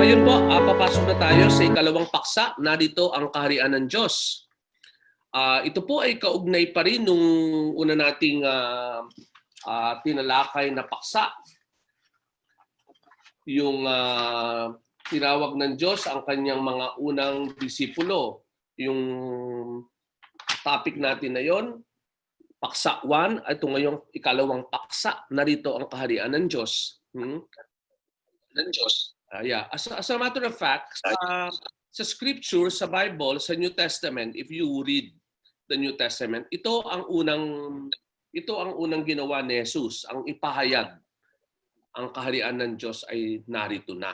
ngayon po, papasok na tayo sa ikalawang paksa. Narito ang kaharian ng Diyos. Ito po ay kaugnay pa rin nung una nating tinalakay na paksa. Yung tinawag ng Diyos ang kanyang mga unang disipulo. Yung topic natin na yon, paksa 1, ito ngayong ikalawang paksa. Narito ang kaharian ng Diyos. Ng Diyos. As a matter of fact, sa scripture, sa Bible, sa New Testament, if you read the New Testament, ito ang unang ginawa ni Jesus, ang ipahayag. Ang kaharian ng Diyos ay narito na.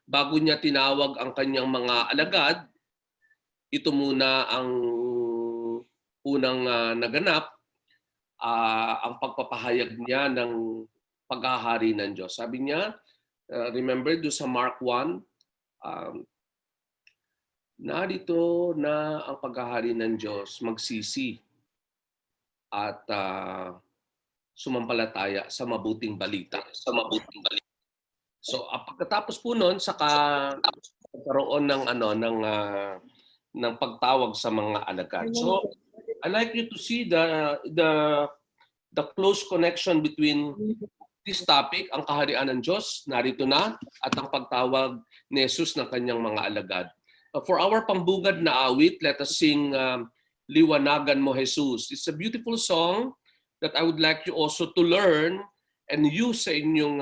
Bago niya tinawag ang kanyang mga alagad, ito muna ang unang naganap, ang pagpapahayag niya ng paghahari ng Diyos. Sabi niya, remember do sa Mark 1, narito na ang paghahari ng Diyos, magsisi at sumampalataya sa mabuting balita. So pagkatapos po noon, saka karoon ng pagtawag sa mga alagad. So I like you to see the close connection between this topic, ang kaharian ng Diyos, narito na, at ang pagtawag ni Jesus ng kanyang mga alagad. For our pambugad na awit, let us sing Liwanagan Mo, Jesus. It's a beautiful song that I would like you also to learn and use sa inyong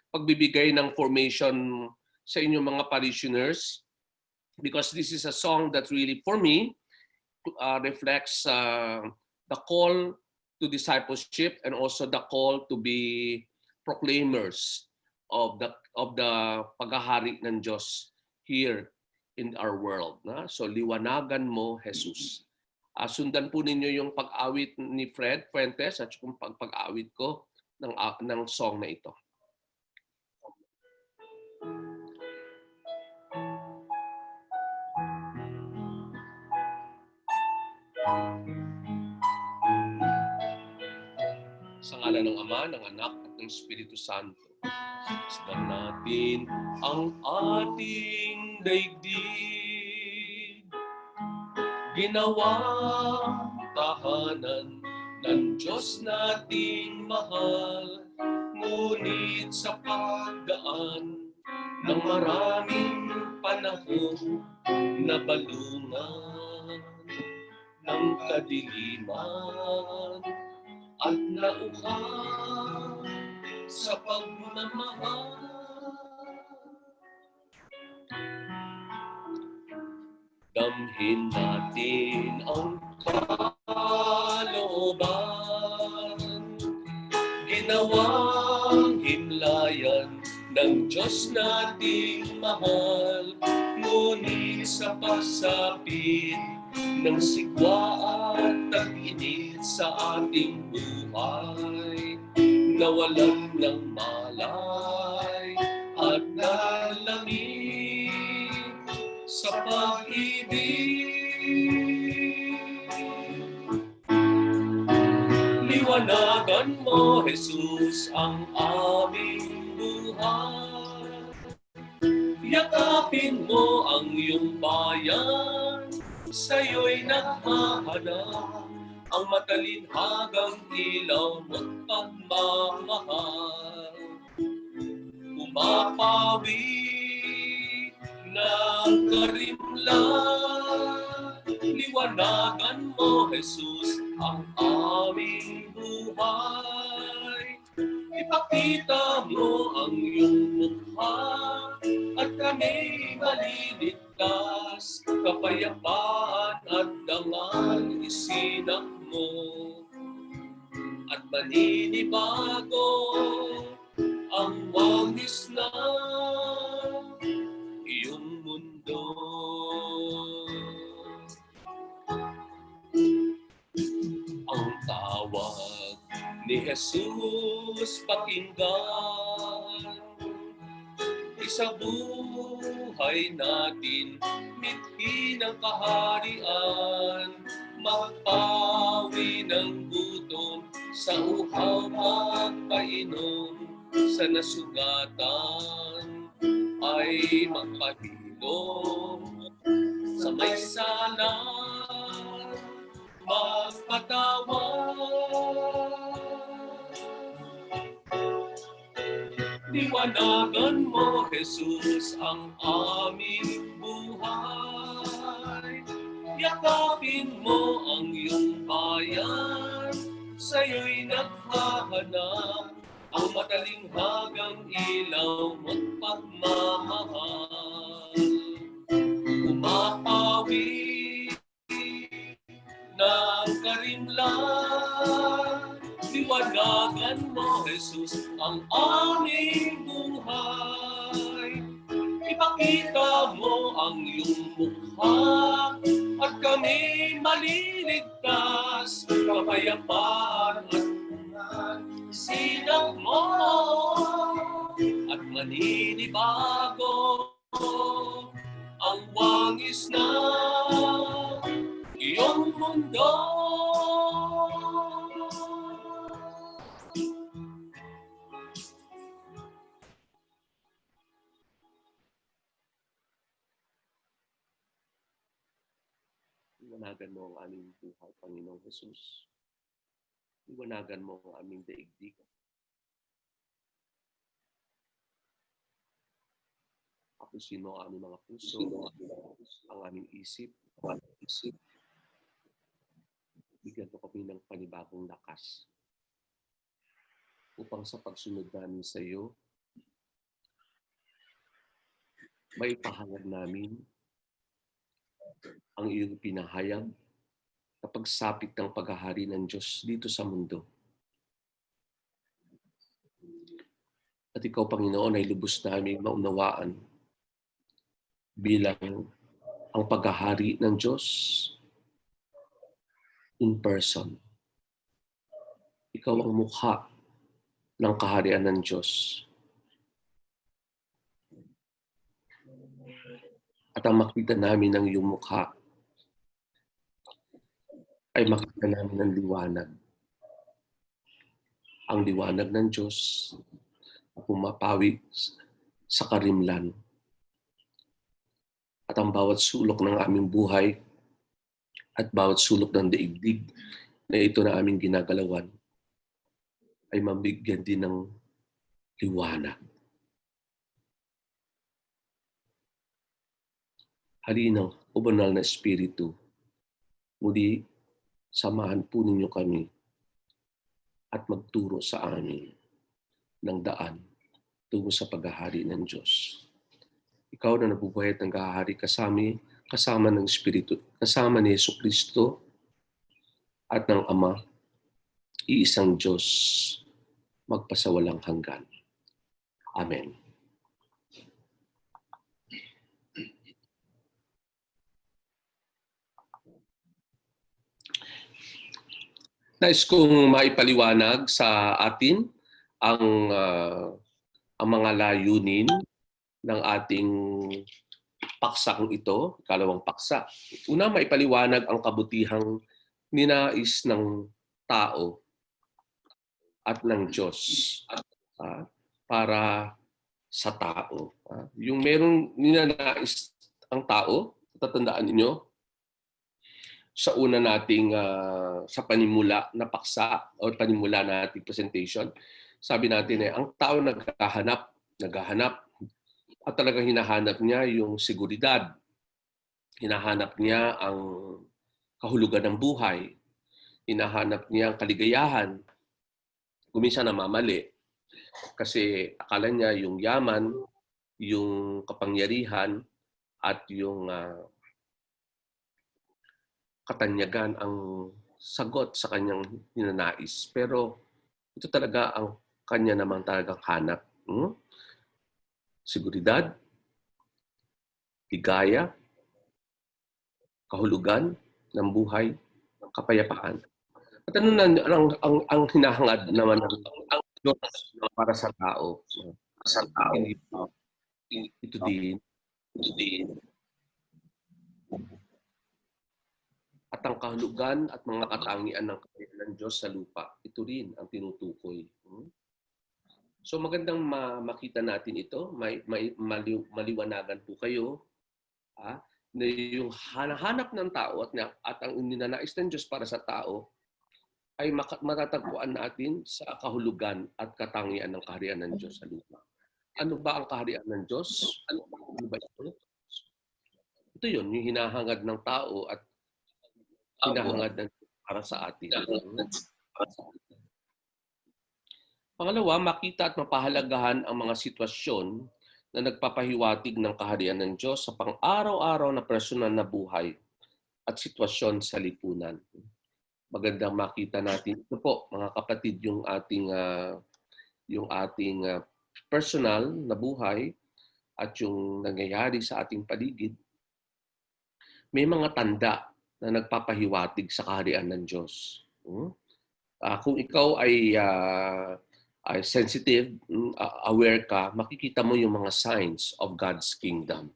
pagbibigay ng formation sa inyong mga parishioners, because this is a song that really, for me, reflects the call to discipleship and also the call to be proclaimers of the paghahari ng Diyos here in our world. So liwanagan mo, Jesus. Sundan po ninyo yung pag-awit ni Fred Fuentes at yung pag-awit ko ng song na ito. Sa ngalan ng Ama, ng Anak, at ng Espiritu Santo. Isdan natin ang ating daigdig. Ginawang tahanan ng Diyos nating mahal. Ngunit sa pagdaan ng maraming panahon na balungan ng kadiliman at nauhaw sa pagmamahal. Damhin natin ang kalooban, ginawang himlayan ng Diyos nating mahal. Ngunit sa pasapit ng sigwa at tag-init sa ating buhay, nawalan ng malay at nalamig sa pag-ibig. Liwanagan mo, Jesus, ang aming buhay. Yakapin mo ang iyong bayan, sa'yo'y naghahanap ang matalinhagang ilaw mo't pagmamahal. Umapawi ng karimlan, liwanagan mo, Jesus, ang aming buhay. Ipakita mo ang iyong mukha at kami maliligtas, kapayapaan at dangal isinang mo, at maninibago ang wangis na iyong mundo. Ang tawag ni Jesus pakinggan, sa buhay natin, mithin ang kaharian, magpawi ng gutom, sa uhaw magpainom, sa nasugatan, ay magpahilom sa may sala, magpatawad. Liwanagan mo, Jesus, ang aming buhay. Yakapin mo ang iyong bayan, sa'yo'y naghahanap ang matalinghagang ilaw mo't pagmamahal. Umapawi ng karimlan, liwanagan mo, Jesus, ang aming buhay. Ipakita mo ang iyong mukha at kami maliligtas, kapayapaan at sinag mo at maninibago ang wangis na iyong mundo. Liwanagan mo ang aming buhay, Panginoong Jesus. Liwanagan mo ang aming daigdig. Apusin mo ang aming mga puso, ang aming isip. Bigyan mo kami ng panibagong lakas upang sa pagsunod namin sa iyo, may pahangad namin ang iyong pinahayag na pagsapit ng paghahari ng Diyos dito sa mundo. At ikaw, Panginoon, ay lubos namin maunawaan bilang ang paghahari ng Diyos in person. Ikaw ang mukha ng kaharian ng Diyos. At ang makita namin ng iyong mukha ay makita namin ng liwanag. Ang liwanag ng Diyos na pumapawi sa karimlan. At ang bawat sulok ng aming buhay at bawat sulok ng daigdig na ito na aming ginagalawan ay mabigyan din ng liwanag. Halinaw, o banal na Espiritu, muli samahan po ninyo kami at magturo sa amin ng daan tungo sa paghahari ng Diyos. Ikaw na nabubuhay at naghahari kasama ng Espiritu, kasama ni Jesucristo at ng Ama, iisang Diyos, magpasawalang hanggan. Amen. Nais kong maipaliwanag sa atin ang mga layunin ng ating paksang ito, ikalawang paksa. Una, maipaliwanag ang kabutihang ninais ng tao at ng Diyos para sa tao. Yung merong ninanais ang tao, tatandaan ninyo, sa una nating sa panimula na paksa o panimula nating presentation, sabi natin ang tao naghahanap at talagang hinahanap niya yung seguridad. Hinahanap niya ang kahulugan ng buhay. Hinahanap niya ang kaligayahan. Kuminsan namamali kasi akala niya yung yaman, yung kapangyarihan at yung katanyagan ang sagot sa kanyang ninanais. Pero ito talaga ang kanya naman talagang hanap. Seguridad, ligaya, kahulugan ng buhay, kapayapaan. At ano na ang hinahangad naman ng Diyos para sa tao? Ito din. At ang kahulugan at mga katangian ng kaharian ng Diyos sa lupa, ito rin ang tinutukoy. So magandang makita natin ito, maliwanagan po kayo na yung hanap ng tao at ang ninanais ng Diyos para sa tao ay matatagpuan natin sa kahulugan at katangian ng kaharian ng Diyos sa lupa. Ano ba ang kaharian ng Diyos? Ano ba ito? Ito yun, yung hinahangad ng tao at hinahangad ng para sa atin. Pangalawa, makita at mapahalagahan ang mga sitwasyon na nagpapahiwatig ng kaharian ng Diyos sa pang-araw-araw na personal na buhay at sitwasyon sa lipunan. Magandang makita natin ito po, mga kapatid, yung ating personal na buhay at yung nangyayari sa ating paligid. May mga tanda na nagpapahiwatig sa kaharian ng Diyos. Kung ikaw ay sensitive, aware ka, makikita mo yung mga signs of God's kingdom.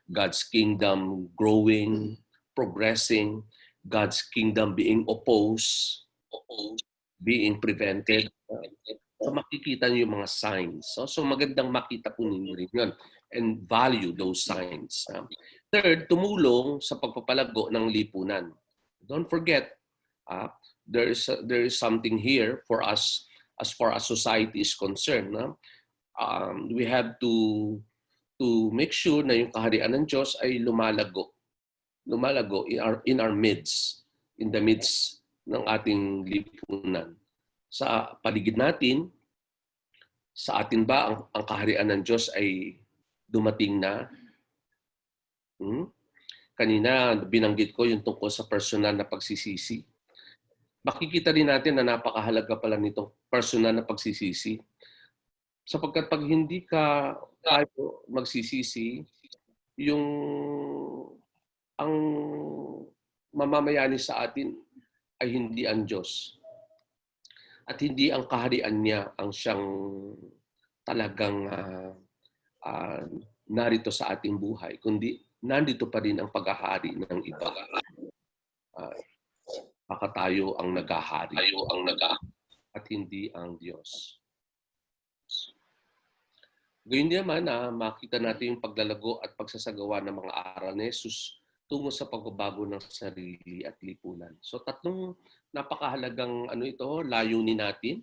God's kingdom growing, progressing, God's kingdom being opposed, being prevented. So makikita niyo yung mga signs. So magandang makita po ninyo rin yun and value those signs. Third, tumulong sa pagpapalago ng lipunan. Don't forget, there is something here for us as far as society is concerned. We have to make sure na yung kaharian ng Diyos ay lumalago in our midst, in the midst ng ating lipunan. Sa paligid natin, sa atin ba ang kaharian ng Diyos ay dumating na? Kanina binanggit ko yung tungkol sa personal na pagsisisi. Makikita rin natin na napakahalaga pala nitong personal na pagsisisi. Sapagkat pag hindi ka tayo magsisisi, ang mamamayani sa atin ay hindi ang Diyos. At hindi ang kaharian niya ang siyang talagang narito sa ating buhay, kundi nandito pa rin ang paghahari ng iba. Baka tayo ang naghahari at hindi ang Diyos. Gayun naman makita natin yung paglalago at pagsasagawa ng mga aral ni Jesus tungo sa pagbabago ng sarili at lipunan. So tatlong napakahalagang layunin natin.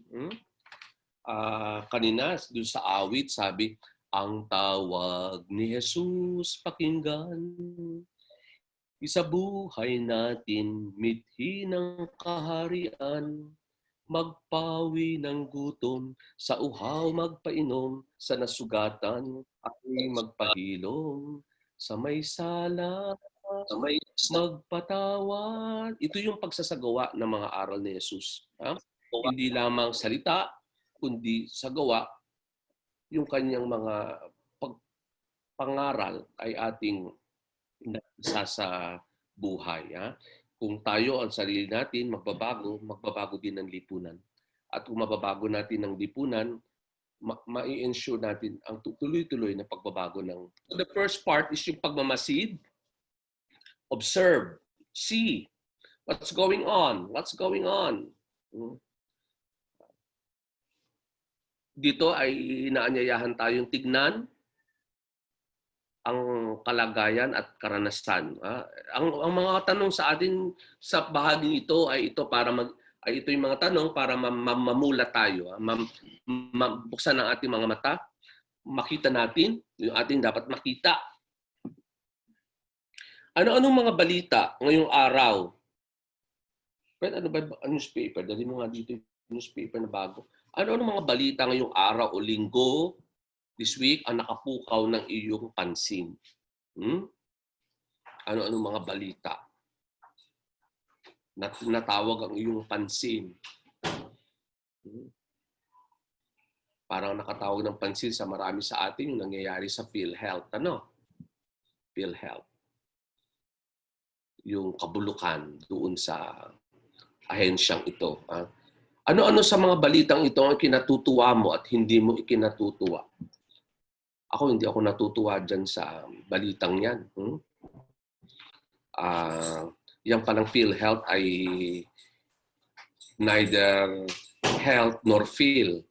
Kanina doon sa awit sabi, ang tawag ni Jesus pakinggan. Isabuhay natin mithi ng kaharian, magpawi ng gutom, sa uhaw magpainom, sa nasugatan ay magpahilom, sa may sala magpatawad. Ito yung pagsasagawa ng mga aral ni Jesus. Hindi lamang salita, kundi sa gawa, yung kanyang mga pangaral ay ating isa sa buhay. Kung tayo ang sarili natin magbabago din ang lipunan. At kung mababago natin ang lipunan, ma-ensure natin ang tuloy-tuloy na pagbabago ng... So the first part is yung pagmamasid. Observe. See. What's going on? What's going on? Dito ay inaanyayahan tayong tignan ang kalagayan at karanasan. Ang mga tanong sa atin sa bahagi ito ay ito yung mga tanong para mamula tayo, mabuksan ang ating mga mata, makita natin yung ating dapat makita. Ano-anong mga balita ngayong araw? Pero ano ba ang newspaper? Dali mo nga dito yung newspaper na bago. Ano-anong mga balita ngayong araw o linggo, this week, ang nakapukaw ng iyong pansin? Ano-ano mga balita? Natawag ang iyong pansin. Parang nakatawag ng pansin sa marami sa atin yung nangyayari sa PhilHealth. PhilHealth. Yung kabulukan doon sa ahensyang ito. Ano-ano sa mga balitang ito ang kinatutuwa mo at hindi mo ikinatutuwa? Ako, hindi ako natutuwa dyan sa balitang yan. Yan palang PhilHealth ay neither health nor feel.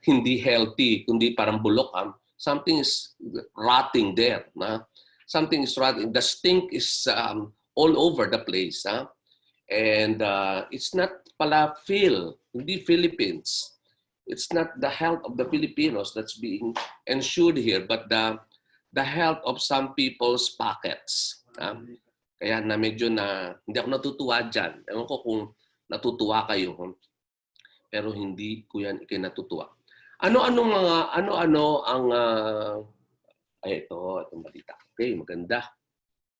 Hindi healthy, kundi parang bulok. Something is rotting there. Something is rotting. The stink is all over the place. And it's not pala hindi Philippines. It's not the health of the Filipinos that's being ensured here, but the health of some people's pockets. Kaya na medyo hindi ako natutuwa dyan. Ewan ko kung natutuwa kayo, pero hindi ko yan ikinatutuwa. Ano-ano ang itong balita. Okay, maganda.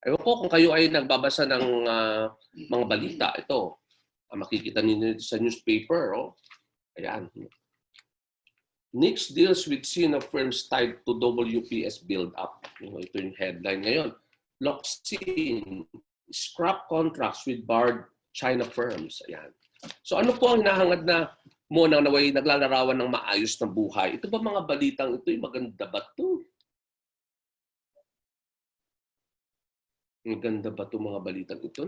Ewan ko kung kayo ay nagbabasa ng mga balita. Ito, makikita niyo sa newspaper. Ayan. Nix deals with Sina firms tied to WPS build-up. Ito yung headline ngayon. Locsin, scrap contracts with barred China firms. Ayan. So ano po ang hinahangad na mo na naway naglalarawan ng maayos na buhay? Ito ba mga balitang ito? Maganda ba ito? Maganda ba ito mga balitang ito?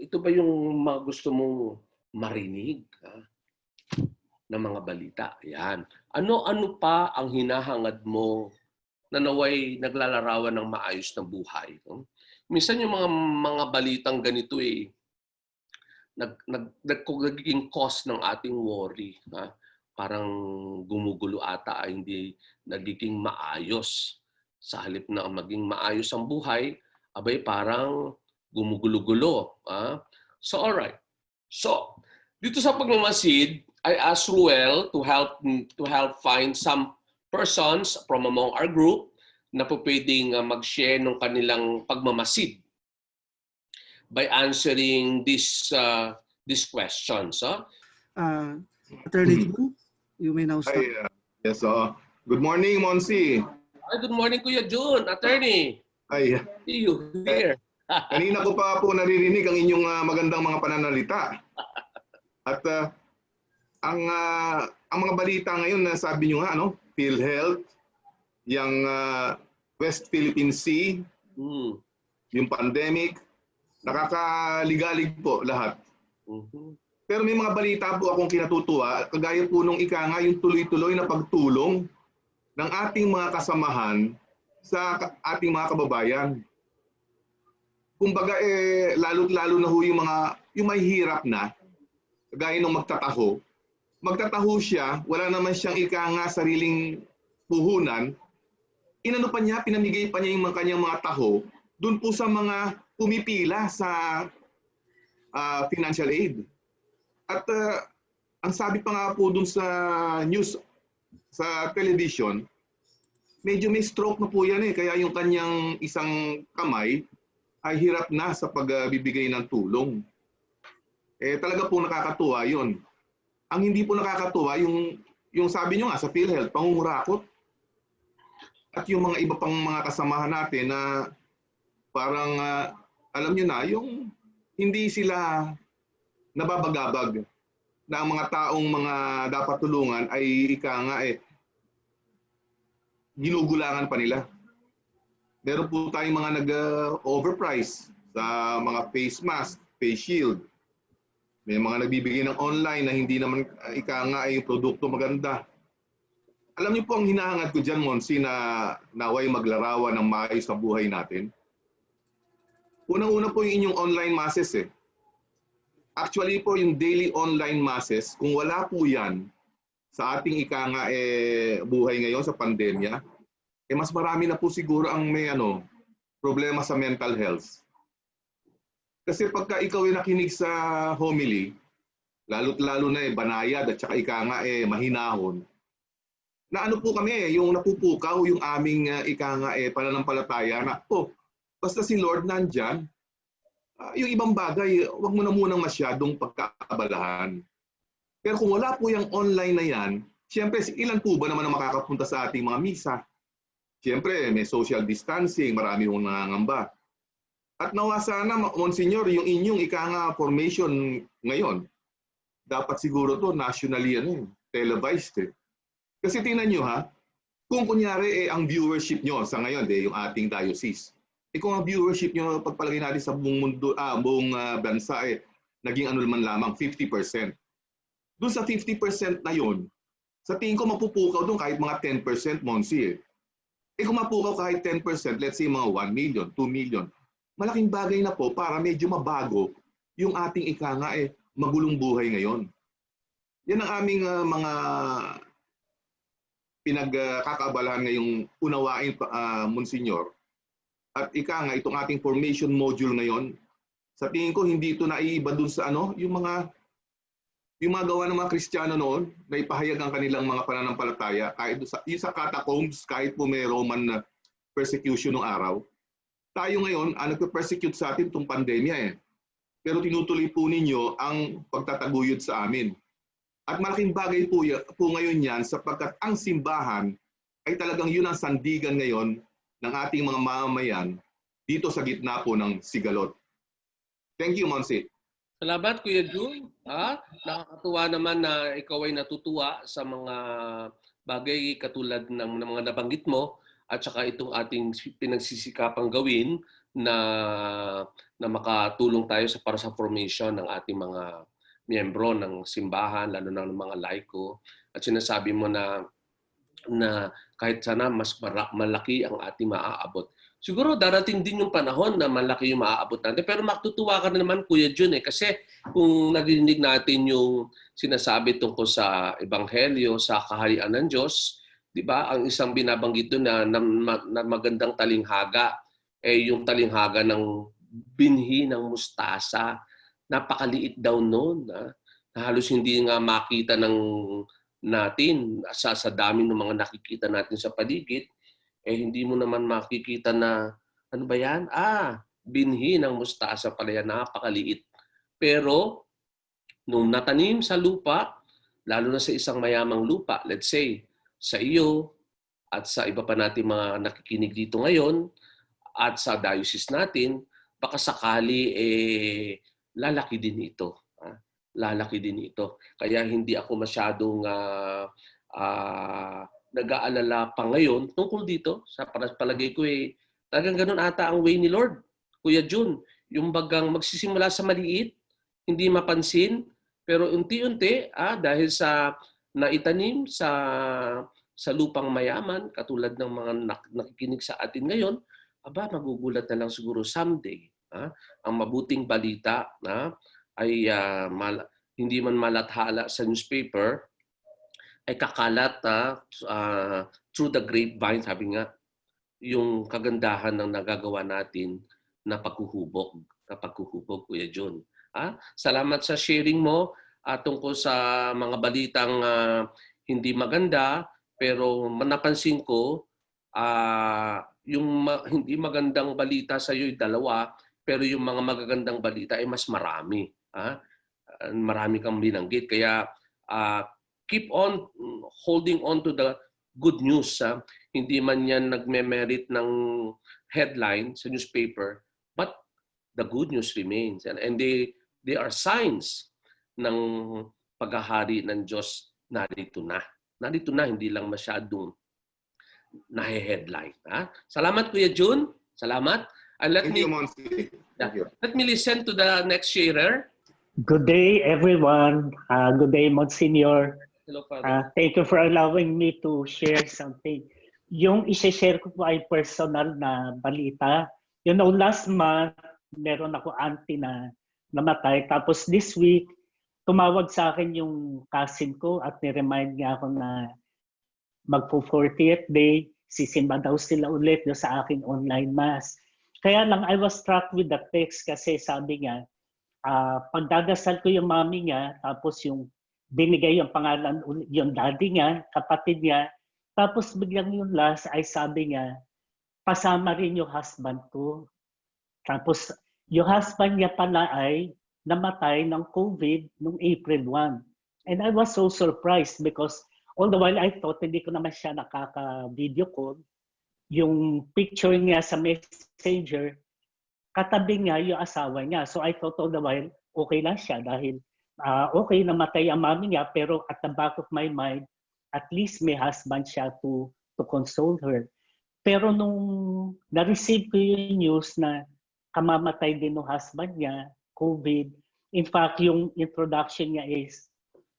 Ito ba yung mga gusto mong marinig? Na mga balita? Ayan. Ano pa ang hinahangad mo na naway naglalarawan ng maayos na buhay? Minsan yung mga balitang ganito nagiging cause ng ating worry. Parang gumugulo ata ay hindi nagiging maayos. Sa halip na maging maayos ang buhay, abay parang gumugulo-gulo. So alright. So, dito sa pagmamasid, I asked Ruel to help find some persons from among our group na po pwedeng mag-share ng kanilang pagmamasid by answering these questions. Attorney June, you may now start. Yes, good morning, Monsi. Good morning, Kuya June, attorney. Ay, see you here. Kanina ko pa po naririnig ang inyong magandang mga pananalita. At ang mga balita ngayon na sabi nyo nga, PhilHealth, yung West Philippine Sea, yung pandemic, nakakaligalig po lahat. Pero may mga balita po akong kinatutuwa, kagaya po nung yung tuloy-tuloy na pagtulong ng ating mga kasamahan sa ating mga kababayan. Kumbaga lalo-lalo na ho yung may hirap na, kagaya nung magtataho siya, wala naman siyang sariling puhunan, pinamigay pa niya yung kanyang mga taho doon po sa mga pumipila sa financial aid. At ang sabi pa nga po doon sa news, sa television, medyo may stroke na po yan kaya yung kanyang isang kamay ay hirap na sa pagbibigay ng tulong. Talaga po nakakatuwa yon. Ang hindi po nakakatuwa, yung sabi nyo nga sa PhilHealth, pangungurakot. At yung mga iba pang mga kasamahan natin na parang, alam nyo na, yung hindi sila nababagabag na ang mga taong mga dapat tulungan ay ginugulangan pa nila. Meron po tayong mga nag-overprice sa mga face mask, face shield. May mga nagbibigay ng online na hindi naman ay produkto maganda. Alam niyo po ang hinahangad ko dyan, Monsi, na naway maglarawan ng maayos sa buhay natin. Unang-una po yung inyong online masses Actually po yung daily online masses, kung wala po yan sa ating buhay ngayon sa pandemya, mas marami na po siguro ang may problema sa mental health. Kasi pagka ikaw ay nakinig sa homily, lalo na banayad at saka mahinahon, na po kami, yung napupukaw yung aming pananampalataya na, basta si Lord nandyan, yung ibang bagay, wag mo na munang masyadong pagkaabalahan. Pero kung wala po yung online na yan, siyempre ilan po ba naman ang makakapunta sa ating mga misa? Siyempre may social distancing, marami hong nangangamba. At nawa sana, Monsignor, yung inyong formation ngayon, dapat siguro to nationally televised. Kasi tingnan nyo kung kunyari ang viewership nyo sa ngayon, yung ating diocese, kung ang viewership nyo pagpalagay natin sa buong mundo, buong bansa naging ano naman lamang 50%. Doon sa 50% na yon, sa tingin ko mapupukaw doon kahit mga 10%, Monsi eh. Kung mapukaw kahit 10%, let's say mga 1 million, 2 million, malaking bagay na po para medyo mabago yung ating ika nga magulong buhay ngayon. Yan ang aming mga pinagkakaabalahan ngayong unawain, Monsignor. At ika nga, itong ating formation module ngayon, sa tingin ko hindi ito naiiba dun sa yung mga gawa ng mga Kristiyano noon na ipahayag ang kanilang mga pananampalataya kahit yung sa catacombs, kahit po may Roman na persecution ng araw. Tayo ngayon, nagpe-persecute sa atin itong pandemya eh. Pero tinutuloy po ninyo ang pagtataguyod sa amin. At malaking bagay po ngayon yan sapagkat ang simbahan ay talagang yun ang sandigan ngayon ng ating mga mamamayan dito sa gitna po ng sigalot. Thank you, Monsi. Salamat, Kuya Jun. Nakakatuwa naman na ikaw ay natutuwa sa mga bagay katulad ng mga nabanggit mo at saka itong ating pinagsisikapang gawin na makatulong tayo para sa formation ng ating mga miyembro ng simbahan, lalo na ng mga laiko. At sinasabi mo na kahit sana mas malaki ang ating maaabot. Siguro darating din yung panahon na malaki yung maaabot natin. Pero matutuwa ka na naman, Kuya Jun kasi kung narinig natin yung sinasabi tungkol sa Ebanghelyo, sa kaharian ng Diyos, di ba? Ang isang binabanggit doon na magandang talinghaga yung talinghaga ng binhi ng mustasa. Napakaliit daw noon. Na halos hindi nga makita natin sa dami ng mga nakikita natin sa paligid. Hindi mo naman makikita na, ano ba yan? Binhi ng mustasa pala yan, napakaliit. Pero, nung natanim sa lupa, lalo na sa isang mayamang lupa, let's say, sa iyo at sa iba pa natin mga nakikinig dito ngayon, at sa diocese natin, baka sakali lalaki din ito. Lalaki din ito. Kaya hindi ako masyadong nag-aalala pa ngayon tungkol dito. Sa palagay ko talagang ganun ata ang way ni Lord, Kuya Jun. Yung bagang magsisimula sa maliit, hindi mapansin, pero unti-unti, dahil sa naitanim sa lupang mayaman, katulad ng mga nakikinig sa atin ngayon, magugulat na lang siguro someday. Ang mabuting balita ay hindi man malathala sa newspaper, ay kakalat through the grapevine, sabi nga, yung kagandahan ng nagagawa natin na paghuhubog, Kuya Jun. Salamat sa sharing mo tungkol sa mga balitang hindi maganda, pero napansin ko, yung hindi magandang balita sa iyo ay dalawa, pero yung mga magagandang balita ay mas marami. Marami kang binanggit. Kaya keep on holding on to the good news. Hindi man yan nagme-merit ng headline sa newspaper, but the good news remains. And they are signs ng paghahari ng Diyos narito na. Narito na, hindi lang masyadong nahe-headline. Salamat, Kuya Jun. Salamat. And let me listen to the next sharer. Good day, everyone. Good day, Monsignor. Hello, Father. Thank you for allowing me to share something. Yung i-share ko po ay personal na balita. You know, last month, meron ako auntie na namatay. Tapos this week, tumawag sa akin yung cousin ko at ni-remind niya ako na magpo-40th day, sisimba daw sila ulit sa aking online mass. Kaya lang, I was struck with the text kasi sabi niya, pagdadasal ko yung mami niya, tapos yung binigay yung pangalan, yung daddy niya, kapatid niya, tapos biglang yung last ay sabi niya, pasama rin yung husband ko. Tapos yung husband niya pala ay namatay ng COVID noong April 1. And I was so surprised because all the while I thought hindi ko naman siya nakaka-video call. Yung picture niya sa messenger, katabi niya yung asawa niya. So I thought all the while, okay lang siya dahil okay, namatay ang mami niya, pero at the back of my mind, at least may husband siya to console her. Pero nung na-receive ko yung news na kamamatay din ng husband niya, COVID, In fact, yung introduction niya is,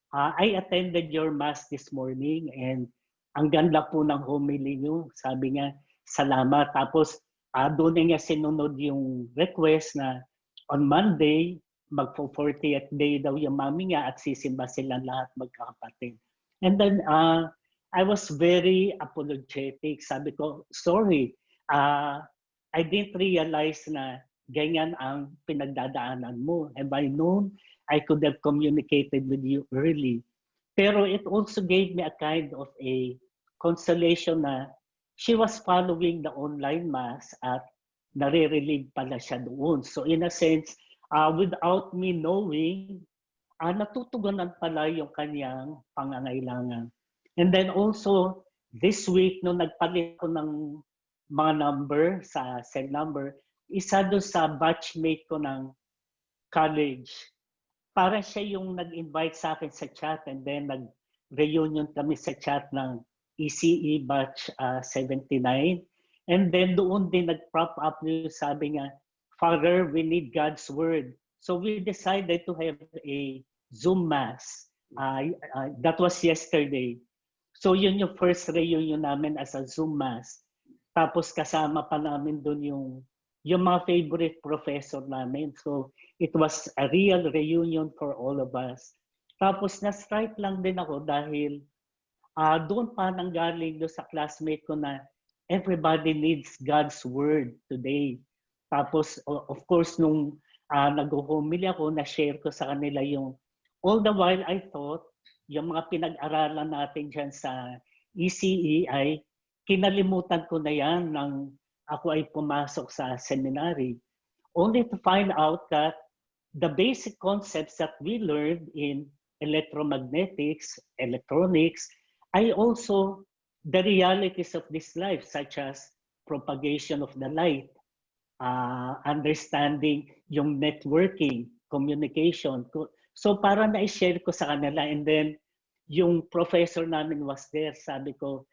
I attended your mass this morning and ang ganda po ng homily niyo. Sabi niya, salamat. Tapos doon na niya sinunod yung request na on Monday, magpo-40th day daw yung mami niya at sisimba silang lahat magkakapatid. And then I was very apologetic. Sabi ko, sorry, I didn't realize na ganyan ang pinagdadaanan mo. Have I known, I could have communicated with you early. Pero it also gave me a kind of a consolation na she was following the online mass at nare-relieve pala siya doon. So in a sense, without me knowing, natutugunan pala yung kanyang pangangailangan. And then also, this week, nung nagpalit ko ng mga number sa cell number, isa doon sa batchmate ko ng college. Para siya yung nag-invite sa akin sa chat and then nag-reunion kami sa chat ng ECE batch 79. And then doon din nag-prop up yung sabi nga, Father, we need God's word. So we decided to have a Zoom mass. That was yesterday. So yun yung first reunion namin as a Zoom mass. Tapos kasama pa namin doon yung mga favorite professor namin. So it was a real reunion for all of us. Tapos na-strike lang din ako dahil doon pa nanggaling doon sa classmate ko na everybody needs God's word today. Tapos of course nung nag-homily ako, na-share ko sa kanila yung all the while I thought yung mga pinag-aralan natin dyan sa ECE ay kinalimutan ko na yan nang ako ay pumasok sa seminary. Only to find out that the basic concepts that we learned in electromagnetics, electronics, ay also the realities of this life, such as propagation of the light, understanding yung networking, communication. So para na-share ko sa kanila, and then yung professor namin was there. Sabi ko,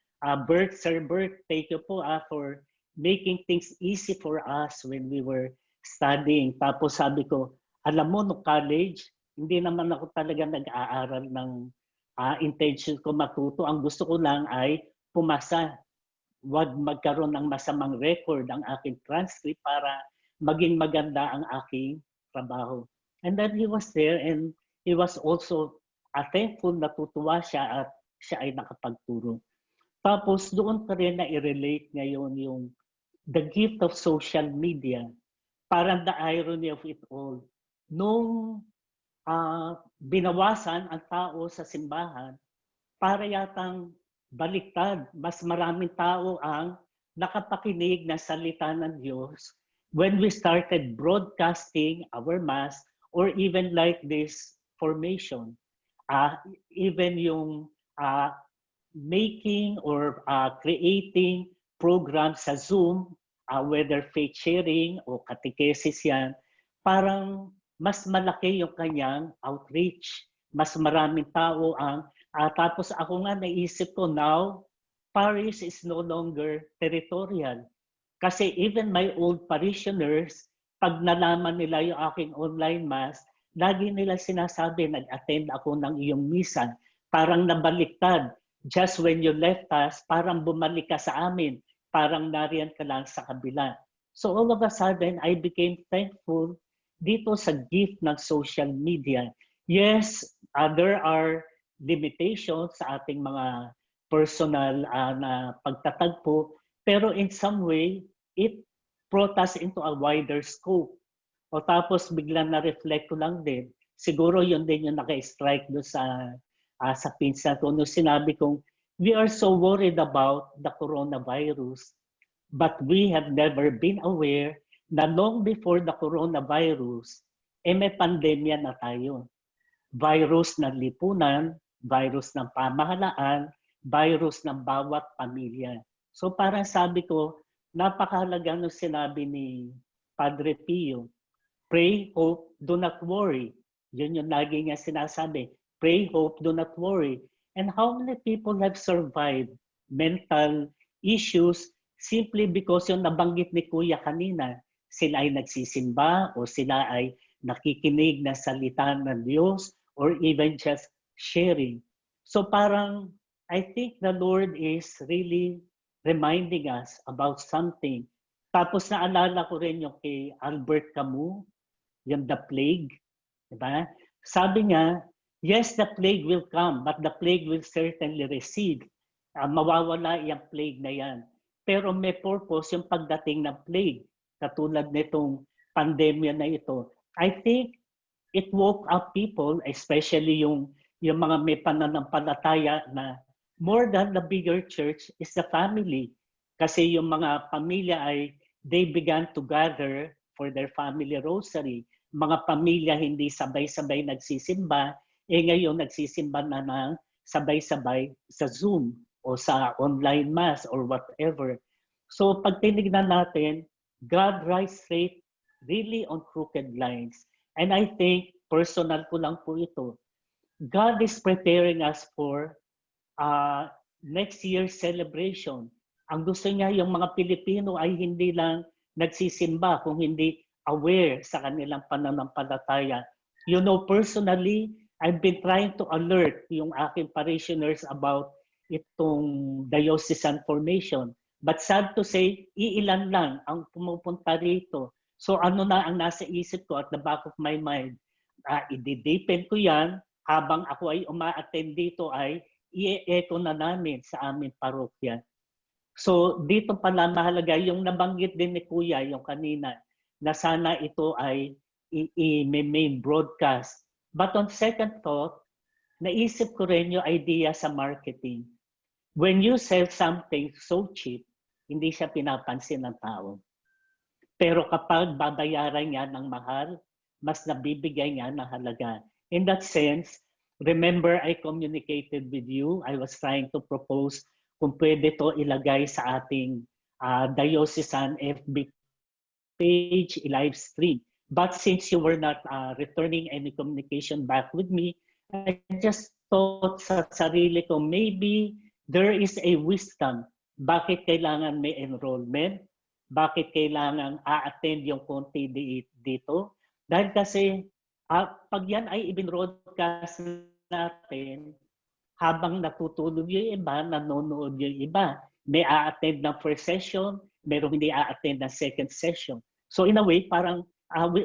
Bert, Sir Bert, thank you po for making things easy for us when we were studying. Tapos sabi ko, alam mo, no college, hindi naman ako talaga nag-aaral ng intention ko matuto. Ang gusto ko lang ay pumasa. Huwag magkaroon ng masamang record ang aking transcript para maging maganda ang aking trabaho. And then he was there and he was also thankful, natutuwa siya at siya ay nakapagturo. Tapos doon pa rin na i-relate ngayon yung the gift of social media. Parang the irony of it all. Nung binawasan ang tao sa simbahan, para yatang baliktad. Mas maraming tao ang nakapakinig na salita ng Diyos when we started broadcasting our mass or even like this formation. Even yung making or creating programs sa Zoom, whether faith sharing o catechesis yan, parang mas malaki yung kanyang outreach. Mas maraming tao ang, tapos ako nga naisip ko now, parish is no longer territorial. Kasi even my old parishioners, pag nalaman nila yung aking online mass, lagi nila sinasabi, nag-attend ako ng iyong misa. Parang nabaliktad. Just when you left us, parang bumalik ka sa amin. Parang nariyan ka lang sa kabila. So all of a sudden, I became thankful dito sa gift ng social media. Yes, there are limitations sa ating mga personal na pagtatagpo, pero in some way, it brought us into a wider scope. O tapos biglang na-reflect ko lang din, siguro yun din yung naka-strike doon sa pinsan ko. Nung sinabi kong, we are so worried about the coronavirus, but we have never been aware na long before the coronavirus, may pandemya na tayo. Virus ng lipunan, virus ng pamahalaan, virus ng bawat pamilya. So parang sabi ko, napakahalaga nung sinabi ni Padre Pio, pray, hope, do not worry. Yun yung lagi niya sinasabi, pray, hope, do not worry. And how many people have survived mental issues simply because yung nabanggit ni Kuya kanina, sila ay nagsisimba o sila ay nakikinig na salita ng Diyos, or even just sharing. So parang, I think the Lord is really reminding us about something. Tapos naalala ko rin yung kay Albert Camus, yung The Plague. Diba? Sabi niya, yes, the plague will come, but the plague will certainly recede. Mawawala yung plague na yan. Pero may purpose yung pagdating ng plague. Katulad nitong pandemya na ito. I think it woke up people, especially yung mga may pananampalataya na more than the bigger church is the family. Kasi yung mga pamilya ay they began to gather for their family rosary. Mga pamilya hindi sabay-sabay nagsisimba, ngayon nagsisimba na ng sabay-sabay sa Zoom o sa online mass or whatever. So pag tinignan natin, God rides straight really on crooked lines. And I think, personal ko lang po ito, God is preparing us for next year's celebration. Ang gusto niya, yung mga Pilipino ay hindi lang nagsisimba, kung hindi aware sa kanilang pananampalataya. You know, personally, I've been trying to alert yung aking parishioners about itong diocesan formation. But sad to say, iilan lang ang pumupunta rito. So ano na ang nasa isip ko at the back of my mind? I-depend ko yan habang ako ay uma-attend dito ay i-echo na namin sa aming parokya. So dito pala mahalaga yung nabanggit din ni Kuya yung kanina na sana ito ay i-main broadcast. But on second thought, naisip ko rin yung idea sa marketing. When you sell something so cheap, hindi siya pinapansin ng tao. Pero kapag babayaran niya ng mahal, mas nabibigay niya ng halaga. In that sense, remember I communicated with you. I was trying to propose kung pwede to ilagay sa ating diocesan FB page, live stream. But since you were not returning any communication back with me, I just thought sa sarili ko, maybe there is a wisdom. Bakit kailangan may enrollment? Bakit kailangan a-attend yung konti dito? Dahil kasi pag yan ay ibin-broadcast natin, habang natutulog yung iba, nanonood yung iba. May a-attend ng first session, meron hindi a-attend ng second session. So in a way, parang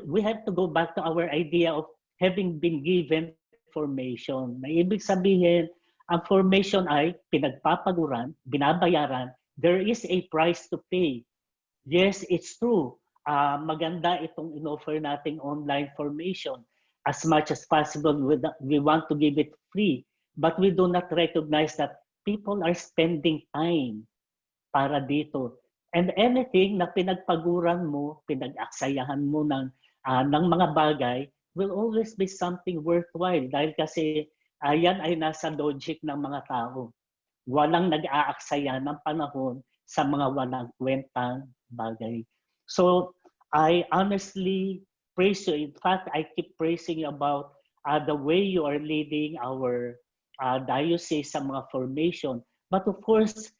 we have to go back to our idea of having been given formation. Na ibig sabihin, ang formation ay pinagpapaguran, binabayaran, there is a price to pay. Yes, it's true. Maganda itong in-offer nating online formation. As much as possible, we want to give it free. But we do not recognize that people are spending time para dito. And anything na pinagpaguran mo, pinag-aksayahan mo ng mga bagay, will always be something worthwhile. Dahil kasi yan ay nasa logic ng mga tao. Walang nag-aaksaya ng panahon sa mga walang kwentang bagay. So, I honestly praise you. In fact, I keep praising you about the way you are leading our diocese sa mga formation. But of course,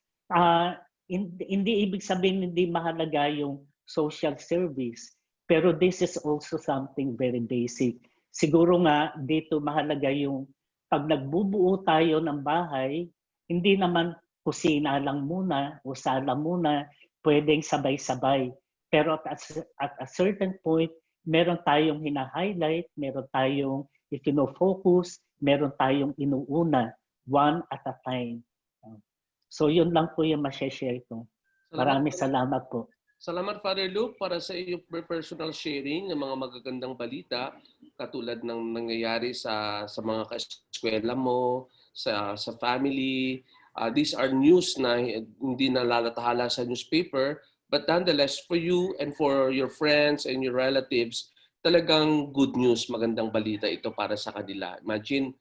hindi ibig sabihin hindi mahalaga yung social service. Pero this is also something very basic. Siguro nga dito mahalaga yung pag nagbubuo tayo ng bahay, hindi naman kusina lang muna o sala muna, pwedeng sabay-sabay. Pero at a certain point, meron tayong hina-highlight, meron tayong i-focus, meron tayong inuuna, one at a time. So yun lang po yung ma-share ko. Maraming salamat po. Salamat, Father Luke, para sa iyong personal sharing ng mga magagandang balita katulad ng nangyayari sa mga eskwela mo, sa family. These are news na hindi nalalatahala sa newspaper, but nonetheless, for you and for your friends and your relatives, talagang good news, magandang balita ito para sa kanila. Imagine,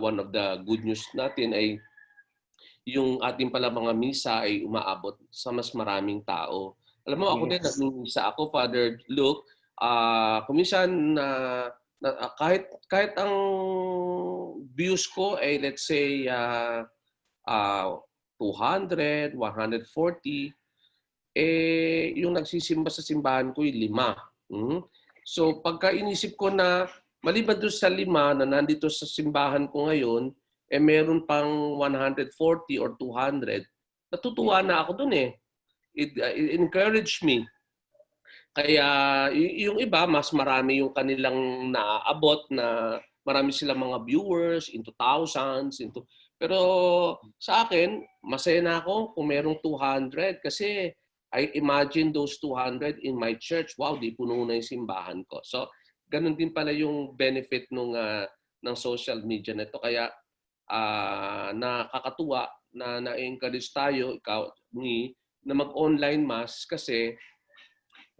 one of the good news natin ay yung ating pala mga misa ay umaabot sa mas maraming tao. Alam mo, ako din, nagmimisa ako, Father Luke. Kuminsan, kahit ang views ko ay let's say 200, 140, yung nagsisimba sa simbahan ko ay 5. So pagka inisip ko na maliban doon sa 5 na nandito sa simbahan ko ngayon, meron pang 140 or 200, natutuwa na ako doon eh. It encouraged me. Kaya yung iba, mas marami yung kanilang naaabot na marami silang mga viewers into thousands. Pero sa akin, masaya na ako kung merong 200 kasi I imagine those 200 in my church. Wow, di puno na yung simbahan ko. So, ganun din pala yung benefit ng social media nito. Kaya nakakatuwa na na-encourage tayo, ikaw, ni, na mag-online mass kasi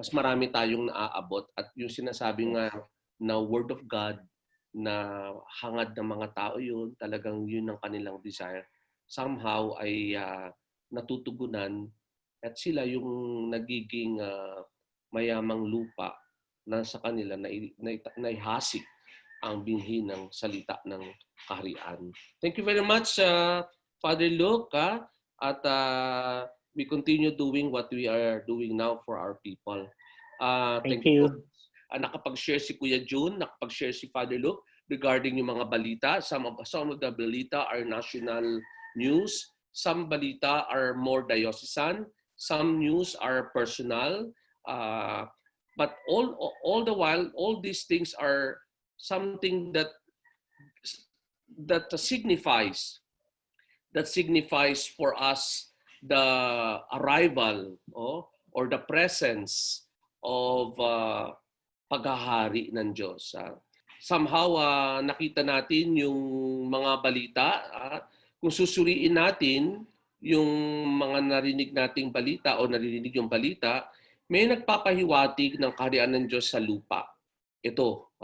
mas marami tayong naaabot at yung sinasabi nga na word of God na hangad ng mga tao yun, talagang yun ang kanilang desire. Somehow ay natutugunan at sila yung nagiging mayamang lupa na sa kanila na ihasik ang binhi ng salita ng kaharian. Thank you very much, Father Luke. At we continue doing what we are doing now for our people. Thank you. Nakapag-share si Kuya June, nakapag-share si Father Luke regarding yung mga balita. Some of the balita are national news. Some balita are more diocesan. Some news are personal. But all the while, all these things are something that signifies for us the arrival or the presence of paghahari ng Diyos. Somehow, nakita natin yung mga balita. Kung susuriin natin yung mga narinig nating balita o naririnig yung balita, may nagpapahiwatig ng kaharian ng Diyos sa lupa. Ito,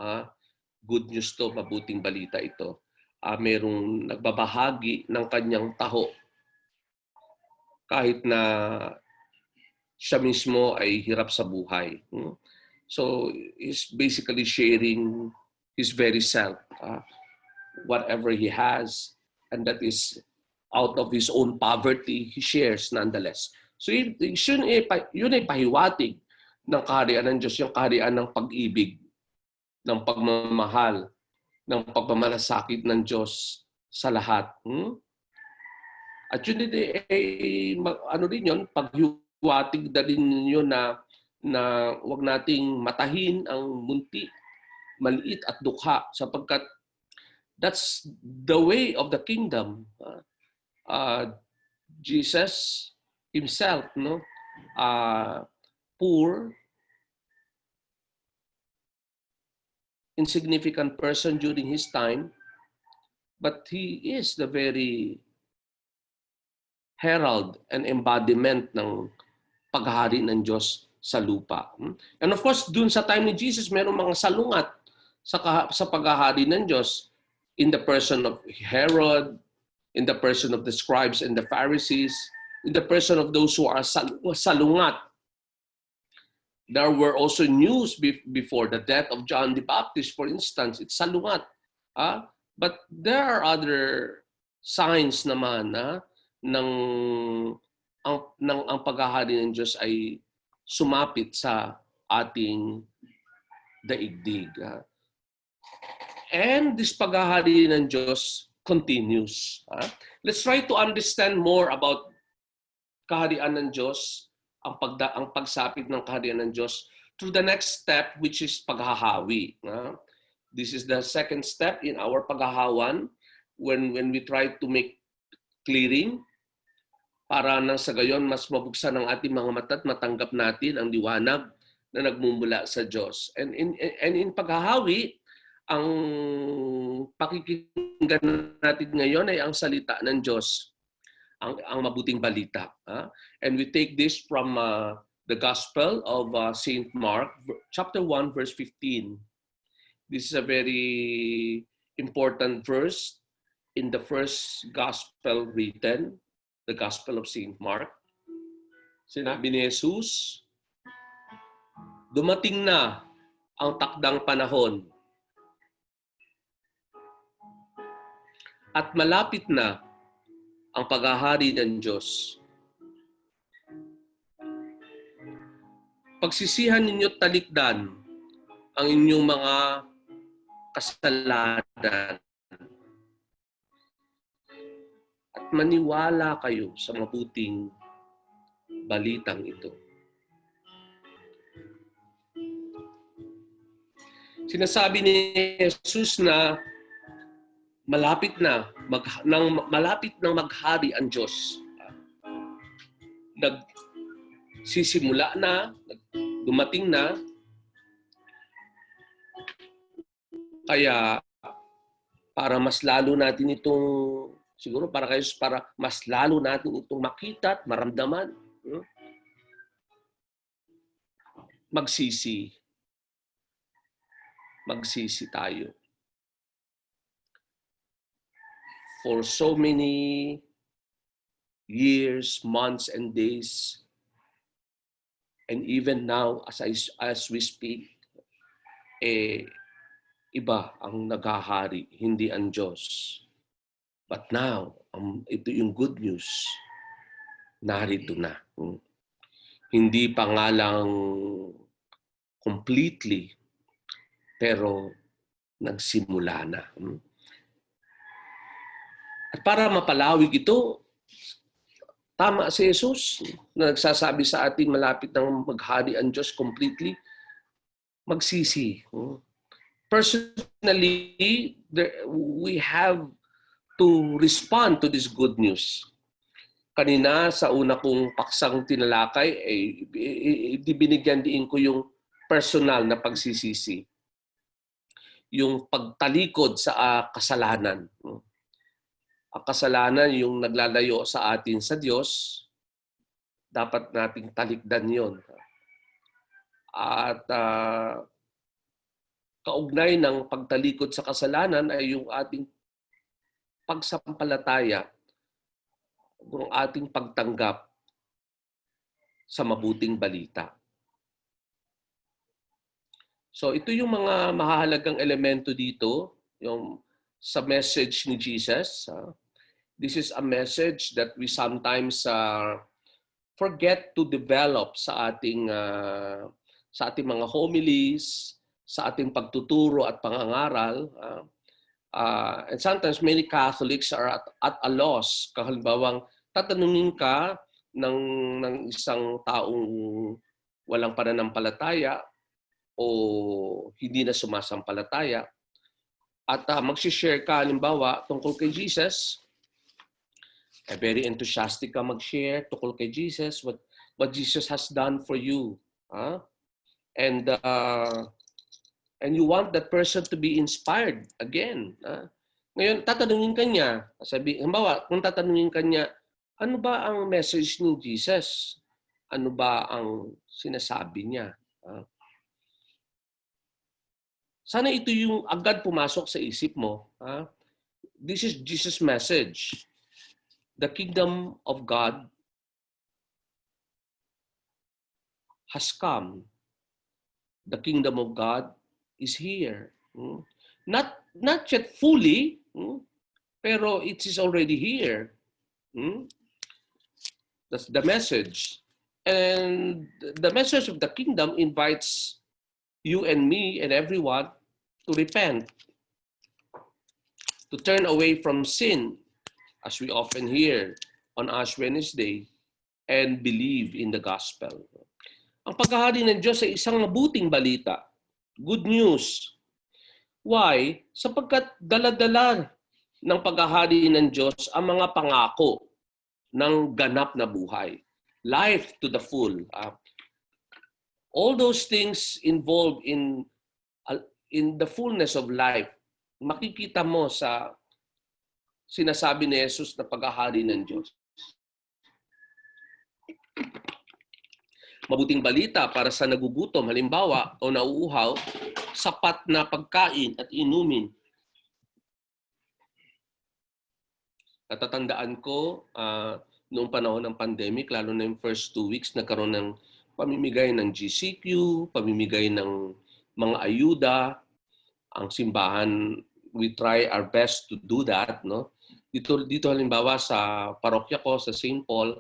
good news to, mabuting balita ito. Merong nagbabahagi ng kanyang taho kahit na siya mismo ay hirap sa buhay. So, he's basically sharing his very self, whatever he has, and that is out of his own poverty, he shares nonetheless. So, yun ay pahiwatig ng kaharian ng Diyos, yung kaharian ng pag-ibig, ng pagmamahal, ng pagmamalasakit ng Diyos sa lahat. At yun din yun, paghiwatig na din yun na wag nating matahin ang munti, maliit at dukha sapagkat that's the way of the kingdom. Jesus himself, poor, insignificant person during his time, but he is the very herald and embodiment ng paghahari ng Diyos sa lupa. And of course, dun sa time ni Jesus, mayroong mga salungat sa paghahari ng Diyos in the person of Herod, in the person of the scribes and the Pharisees, in the person of those who are salungat. There were also news before the death of John the Baptist, for instance. It's salungat. But there are other signs naman ng ang paghahari ng Diyos ay sumapit sa ating daigdig. And this paghahari ng Diyos continues. Let's try to understand more about kaharian ng Diyos, ang pagsapit ng kaharian ng Diyos through the next step, which is paghahawi. This is the second step in our paghahawan when we try to make clearing para nang sa gayon mas mabuksan ang ating mga mata at matanggap natin ang liwanag na nagmumula sa Diyos. And in paghahawi, ang pakikinggan natin ngayon ay ang salita ng Diyos, ang mabuting balita. And we take this from the Gospel of St. Mark, chapter 1, verse 15. This is a very important verse in the first Gospel written, the Gospel of St. Mark. Sinabi ni Jesus, dumating na ang takdang panahon at malapit na ang paghahari ng Diyos. Pagsisihan ninyo't talikdan ang inyong mga kasalanan at maniwala kayo sa mabuting balitang ito. Sinasabi ni Jesus na malapit na maghari ang Diyos. Nagsisimula na, dumating na. Kaya para mas lalo natin itong siguro para mas lalo natin itong makita at maramdaman. Magsisi tayo. For so many years, months, and days, and even now, as we speak, iba ang naghahari, hindi ang Diyos. But now, ito yung good news. Narito na. Hindi pa nga lang completely, pero nagsimula na. At para mapalawig ito, tama si Jesus na nagsasabi sa atin malapit nang maghari ang Diyos completely, magsisi. Personally, we have to respond to this good news. Kanina sa una kong paksang tinalakay, binigyan din ko yung personal na pagsisisi. Yung pagtalikod sa kasalanan. Ang kasalanan yung naglalayo sa atin sa Diyos, dapat nating talikdan yon. At kaugnay ng pagtalikod sa kasalanan ay yung ating pagsampalataya, yung ating pagtanggap sa mabuting balita. So ito yung mga mahahalagang elemento dito, yung sa message ni Jesus. This is a message that we sometimes forget to develop sa ating mga homilies, sa ating pagtuturo at pangangaral. And sometimes many Catholics are at a loss. Halimbawa, tatanungin ka ng isang taong walang pananampalataya o hindi na sumasampalataya at mag-share ka halimbawa tungkol kay Jesus, very enthusiastic ka mag-share tungkol kay Jesus, what Jesus has done for you. And you want that person to be inspired again. Ngayon, tatanungin ka niya. Halimbawa, kung tatanungin ka niya, ano ba ang message ni Jesus? Ano ba ang sinasabi niya? Sana ito yung agad pumasok sa isip mo. This is Jesus' message. The kingdom of God has come. The kingdom of God is here. Not yet fully, pero it is already here. That's the message. And the message of the kingdom invites you and me and everyone to repent, to turn away from sin, as we often hear on Ash Wednesday, and believe in the gospel. Ang paghahari ng Diyos ay isang mabuting balita. Good news. Why? Sapagkat dala-dala ng paghahari ng Diyos ang mga pangako ng ganap na buhay. Life to the full. All those things involved in the fullness of life, makikita mo sa sinasabi ni Jesus na paghahari ng Diyos. Mabuting balita para sa nagugutom, halimbawa, o nauuhaw, sapat na pagkain at inumin. Natatandaan ko, noong panahon ng pandemic, lalo na yung first 2 weeks, nagkaroon ng pamimigay ng GCQ, pamimigay ng mga ayuda. Ang simbahan, we try our best to do that. No? Dito halimbawa sa parokya ko, sa St. Paul,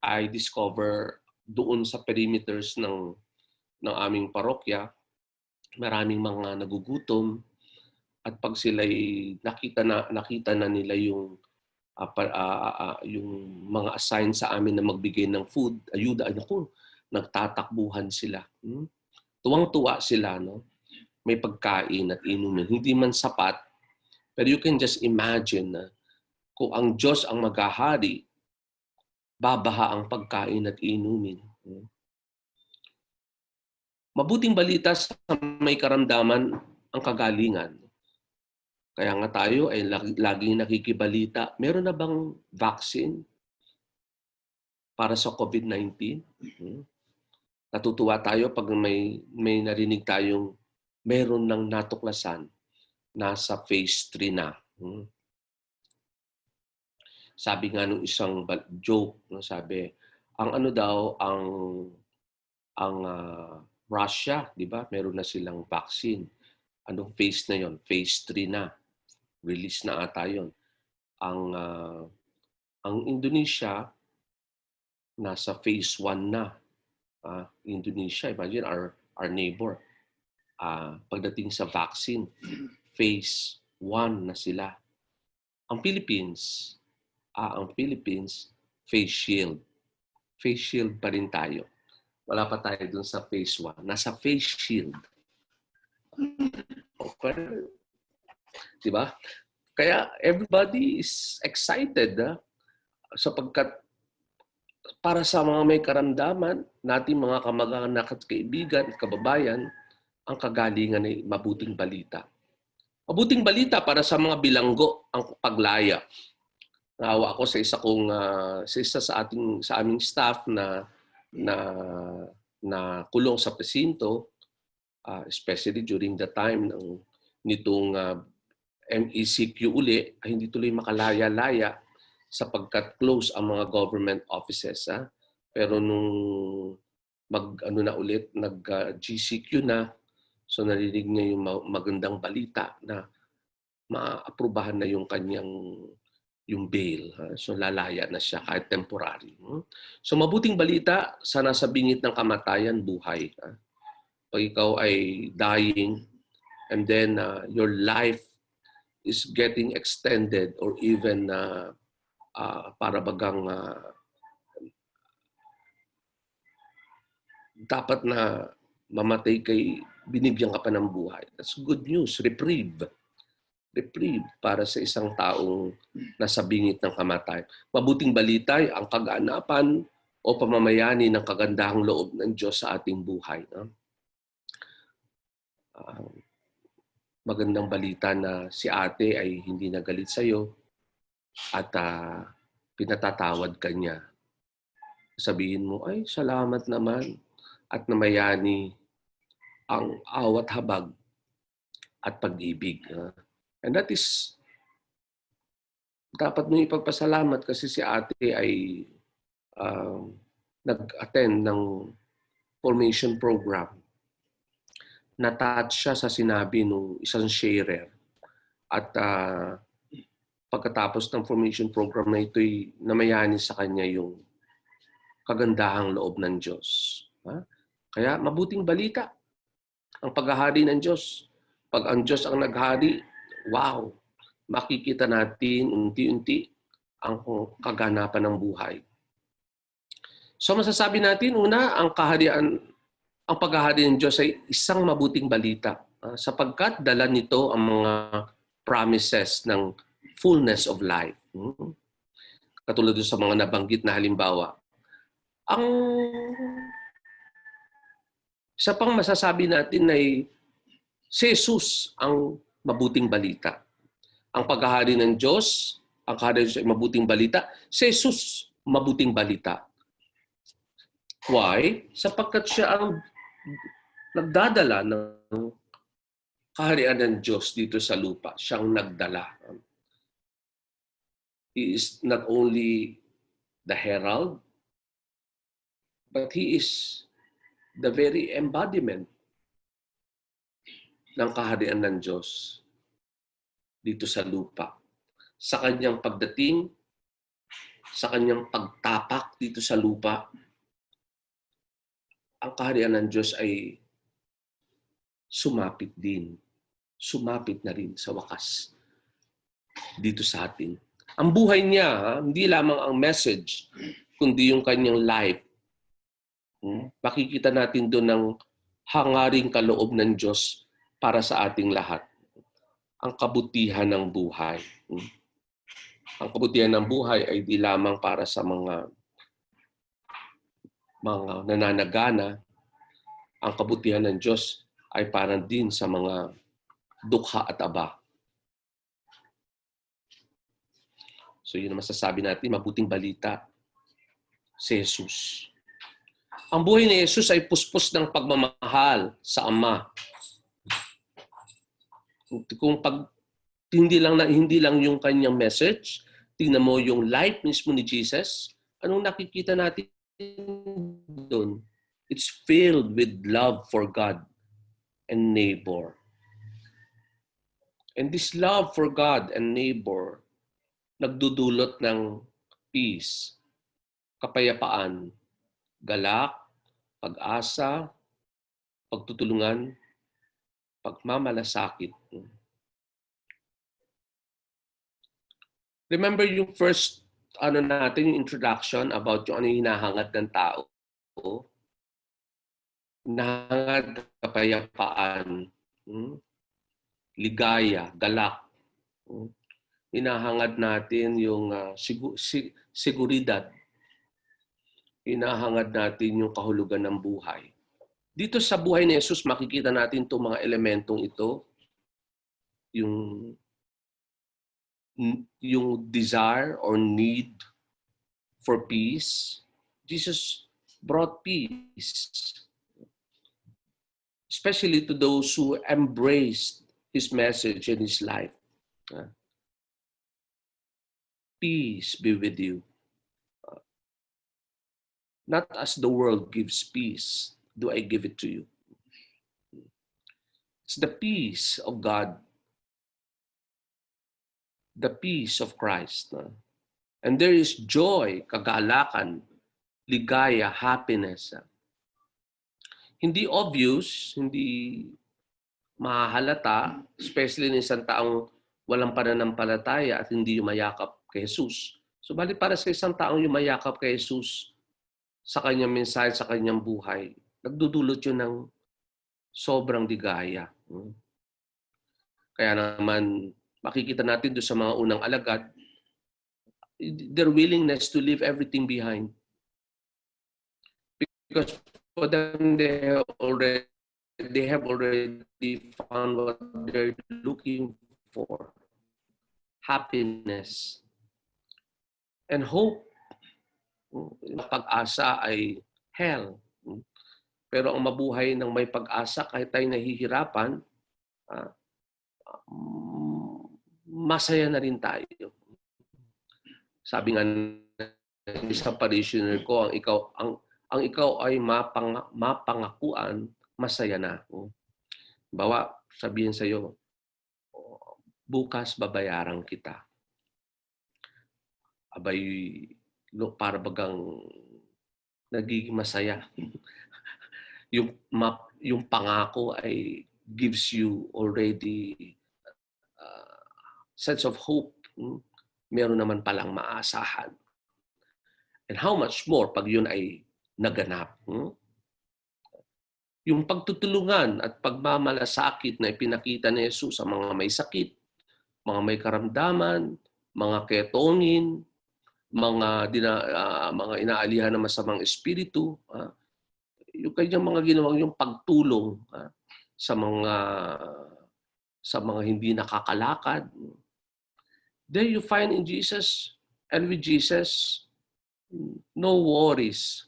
I discover doon sa perimeters ng aming parokya, maraming mga nagugutom, at pag sila'y nakita na nila yung yung mga assign sa amin na magbigay ng food, ayuda, ay naku, nagtatakbuhan sila. Tuwang-tuwa sila, no? May pagkain at inumin. Hindi man sapat, pero you can just imagine na kung ang Diyos ang maghahari, babaha ang pagkain at inumin. Mabuting balita sa may karamdaman ang kagalingan. Kaya nga tayo ay laging nakikibalita. Meron na bang vaccine para sa COVID-19? Natutuwa tayo pag may narinig tayong meron ng natuklasan, nasa phase 3 na. Sabi nga nung isang joke, sabi, ang ano daw, ang Russia, di ba? Meron na silang vaccine. Anong phase na yon? Phase 3 na. Release na ata yun. Ang Indonesia, nasa phase 1 na. Indonesia, imagine our neighbor. Pagdating sa vaccine, phase 1 na sila. Ang Philippines, face shield. Face shield pa rin tayo. Wala pa tayo dun sa phase 1. Nasa face shield. Okay. Diba? Kaya everybody is excited sapagkat para sa mga may karamdaman, nating mga kamag-anak at kaibigan at kababayan, ang kagalingan ay mabuting balita. Mabuting balita para sa mga bilanggo ang paglaya. Naawa ako sa isa sa aming staff na kulong sa presinto, especially during the time nitong MECQ uli, ay hindi tuloy makalaya-laya sapagkat close ang mga government offices. Pero nung nag-GCQ na, so narinig niya yung magandang balita na maaprubahan na yung kanyang bail. So lalaya na siya kahit temporary. So mabuting balita, sana sa bingit ng kamatayan, buhay. Pag ikaw ay dying and then your life is getting extended or even para bagang dapat na mamatay kay binigyan ka pa ng buhay. That's good news. Reprieve para sa isang taong nasa bingit ng kamatayan. Mabuting balita ay ang kaganapan o pamamayani ng kagandahang loob ng Diyos sa ating buhay. Magandang balita na si ate ay hindi nagalit sa iyo at pinatatawad ka niya. Sabihin mo, ay salamat naman at namayani ang awat habag at pag-ibig. And that is, dapat mo ipagpasalamat kasi si ate ay nag-attend ng formation program. Na-touch siya sa sinabi ng isang sharer. At pagkatapos ng formation program na ito'y namayani sa kanya yung kagandahang loob ng Diyos. Kaya mabuting balita ang paghahari ng Diyos. Pag ang Diyos ang naghari, wow, makikita natin unti-unti ang kaganapan ng buhay. So masasabi natin, una, ang paghahari ng Diyos ay isang mabuting balita sapagkat dala nito ang mga promises ng fullness of life. Katulad sa mga nabanggit na halimbawa. Ang isa pang masasabi natin ay si Jesus ang mabuting balita. Ang paghahari ng Diyos, ang kahari ng Diyos ay mabuting balita. Si Jesus, mabuting balita. Why? Sapagkat siya ang nagdadala ng kaharian ng Diyos dito sa lupa. Siyang nagdala. He is not only the herald, but He is the very embodiment ng kaharian ng Diyos dito sa lupa. Sa kanyang pagdating, sa kanyang pagtapak dito sa lupa, ang kaharian ng Diyos ay sumapit din. Sumapit na rin sa wakas dito sa atin. Ang buhay niya, hindi lamang ang message, kundi yung kanyang life. Makikita natin doon ng hangaring kaloob ng Diyos para sa ating lahat. Ang kabutihan ng buhay. Ang kabutihan ng buhay ay di lamang para sa mga nananagana. Ang kabutihan ng Diyos ay para din sa mga dukha at aba. So yun ang masasabi natin, mabuting balita, si Jesus. Ang buhay ni Jesus ay puspos ng pagmamahal sa Ama. Kung hindi lang yung kanyang message, tingnan mo yung life mismo ni Jesus, anong nakikita natin doon? It's filled with love for God and neighbor. And this love for God and neighbor nagdudulot ng peace, kapayapaan, galak, pag-asa, pagtutulungan, pagmamalasakit. Remember yung first natin, yung introduction about yung ano yung hinahangad ng tao. Hinahangad, kapayapaan, ligaya, galak. Hinahangad natin yung seguridad. Hinahangad natin yung kahulugan ng buhay. Dito sa buhay ni Jesus, makikita natin itong mga elementong ito. Yung desire or need for peace. Jesus brought peace. Especially to those who embraced His message and His life. Peace be with you. Not as the world gives peace, do I give it to you. It's the peace of God. The peace of Christ. And there is joy, kagalakan, ligaya, happiness. Hindi obvious, hindi mahalata, especially ng isang taong walang pananampalataya at hindi yumayakap kay Jesus. So bali para sa isang taong yumayakap kay Jesus sa kanyang mensahe, sa kanyang buhay, nagdudulot yun ng sobrang ligaya. Kaya naman, makikita natin doon sa mga unang alagad, their willingness to leave everything behind. Because for them, they have already found what they're looking for. Happiness and hope. Pag-asa ay hell. Pero ang mabuhay ng may pag-asa kahit tayo nahihirapan, masaya na rin tayo. Sabi nga ng isang parishioner ko, ang ikaw ay mapangakuan, masaya na. Bawa, sabihin sa iyo, bukas babayaran kita. Abay, para bagang nagiging masaya. yung pangako ay gives you already sense of hope. Meron naman palang maasahan. And how much more pag yun ay naganap. Yung pagtutulungan at pagmamalasakit na ipinakita ni Jesus sa mga may sakit, mga may karamdaman, mga ketongin, mga inaalihan ng masamang espiritu, yung kanyang mga ginawang yung pagtulong sa mga hindi nakakalakad. There you find in Jesus and with Jesus no worries.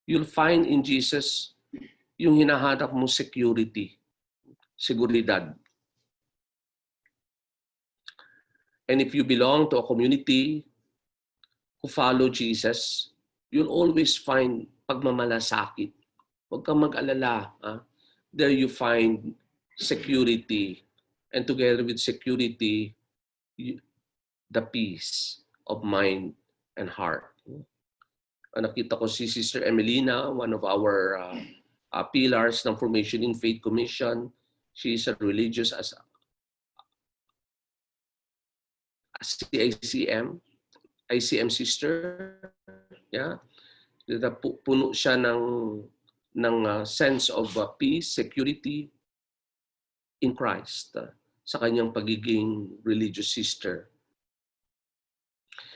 You'll find in Jesus yung hinahanap mong security, seguridad. And if you belong to a community who follow Jesus, you'll always find pagmamalasakit. Huwag kang mag-alala. There you find security. And together with security, the peace of mind and heart. Nakita ko si Sister Emelina, one of our pillars ng Formation in Faith Commission. She is a religious as ICM sister. Yeah. Puno siya ng sense of peace, security in Christ sa kanyang pagiging religious sister.